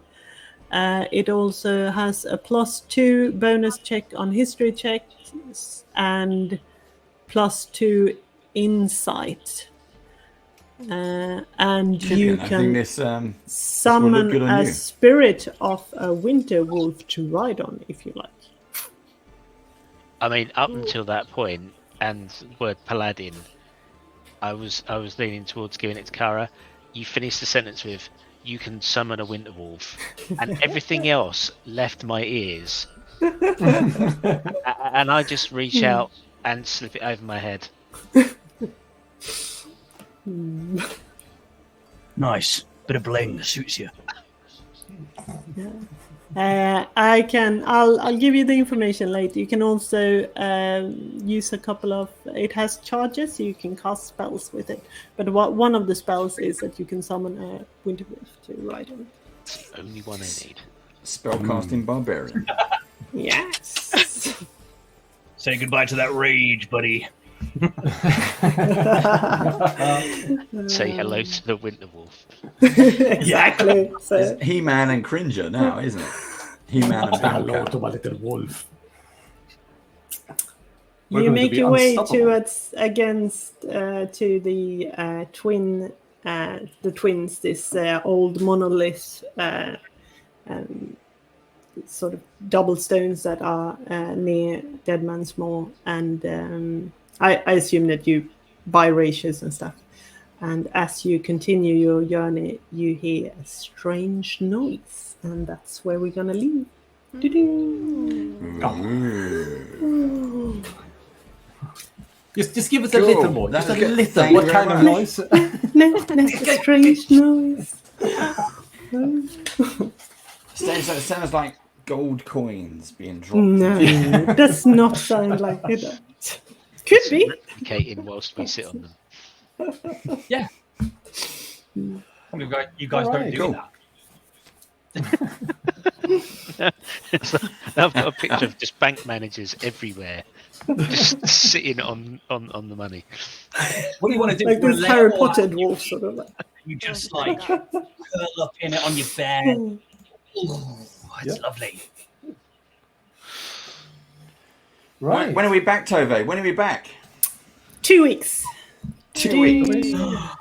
It also has a +2 bonus check on history checks and +2 insight. And you Killian, I think can this will look summon good on a you. spirit of a winter wolf to ride on, if you like. I mean, up until that point, and word paladin, I was leaning towards giving it to Kara. You finished the sentence with, "You can summon a winter wolf," and everything else left my ears. And I just reach out and slip it over my head. Nice. Bit of bling suits you. I'll give you the information later. You can also use a couple of. It has charges, so you can cast spells with it. But one of the spells is that you can summon a winter wolf to ride on. It's the only one I need. Spellcasting barbarian. Yes. Say goodbye to that rage, buddy. Say hello to the Winter Wolf. Exactly. So, It's He-Man and Cringer now, isn't it? He-Man and Hello Bellcat. to my little wolf. you We're going to make be your way unstoppable. towards against to the twins. This old monolith, sort of double stones that are near Dead Man's Moor, and I assume that you buy rations and stuff. And as you continue your journey, you hear a strange noise, and that's where we're gonna leave. Doo-doo. Just give us a Cool. little more. That's Just a good. little. Thank What you kind very of much. noise? No, a strange noise. Sounds like gold coins being dropped. No, it does not sound like it. Could be. Replicating whilst we sit on them. Yeah. You guys don't do Cool. that. I've got a picture of just bank managers everywhere, just sitting on the money. What do you want to do? Like You wanna this lay Harry it all Potter out? dwarf sort of like. You just like curl up in it on your bed. Ooh, it's lovely. Right. When are we back, Tove? When are we back? 2 weeks. 2 weeks.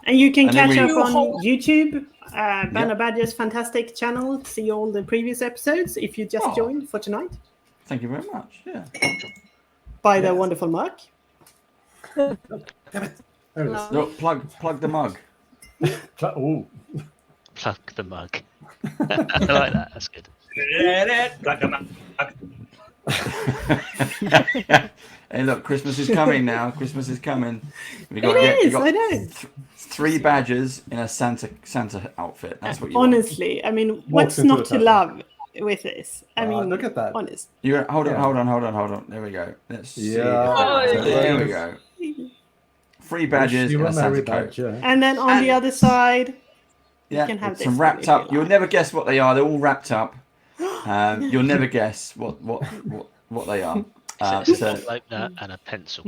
And you can And then catch we- up on YouTube, Banner Yep. Badger's fantastic channel. See all the previous episodes if you just Oh. joined for tonight. Thank you very much. Yeah. By the wonderful Mark. There it is. Look, plug the mug. Oh, Plug the mug. I like that. That's good. Hey, look, Christmas is coming now. Christmas is coming. We got, It we is, got I know. 3 badgers in a Santa outfit. That's what you Honestly, I mean, what's into not the to title. love with this? I Ah, mean, look at that. honest. want. You hold on, Yeah. hold on. There we go. Let's see. Yeah. So there we go. 3 badgers you in were a a Santa merry coat. badger. And then on the other side, Yeah, can have some this wrapped one if you up. You'll like. never guess what they are. They're all wrapped up. You'll never guess what they are. So it's So an opener and a pencil.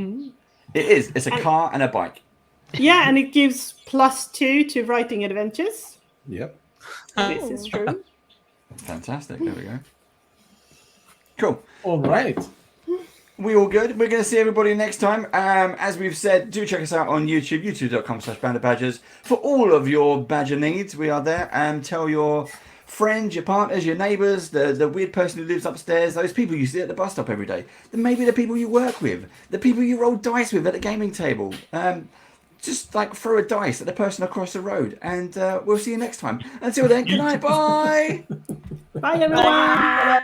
it is. It's a car and a bike. yeah, and it gives +2 to writing adventures. Yep. This is true. Fantastic. There we go. Cool. All right. We all good? We're going to see everybody next time. As we've said, do check us out on YouTube, youtube.com/bandofbadgers. For all of your badger needs, we are there. Tell your friends, your partners, your neighbours, the weird person who lives upstairs, those people you see at the bus stop every day, maybe the people you work with, the people you roll dice with at the gaming table. Just like throw a dice at the person across the road, and we'll see you next time. Until then, good night, bye. Bye, everyone.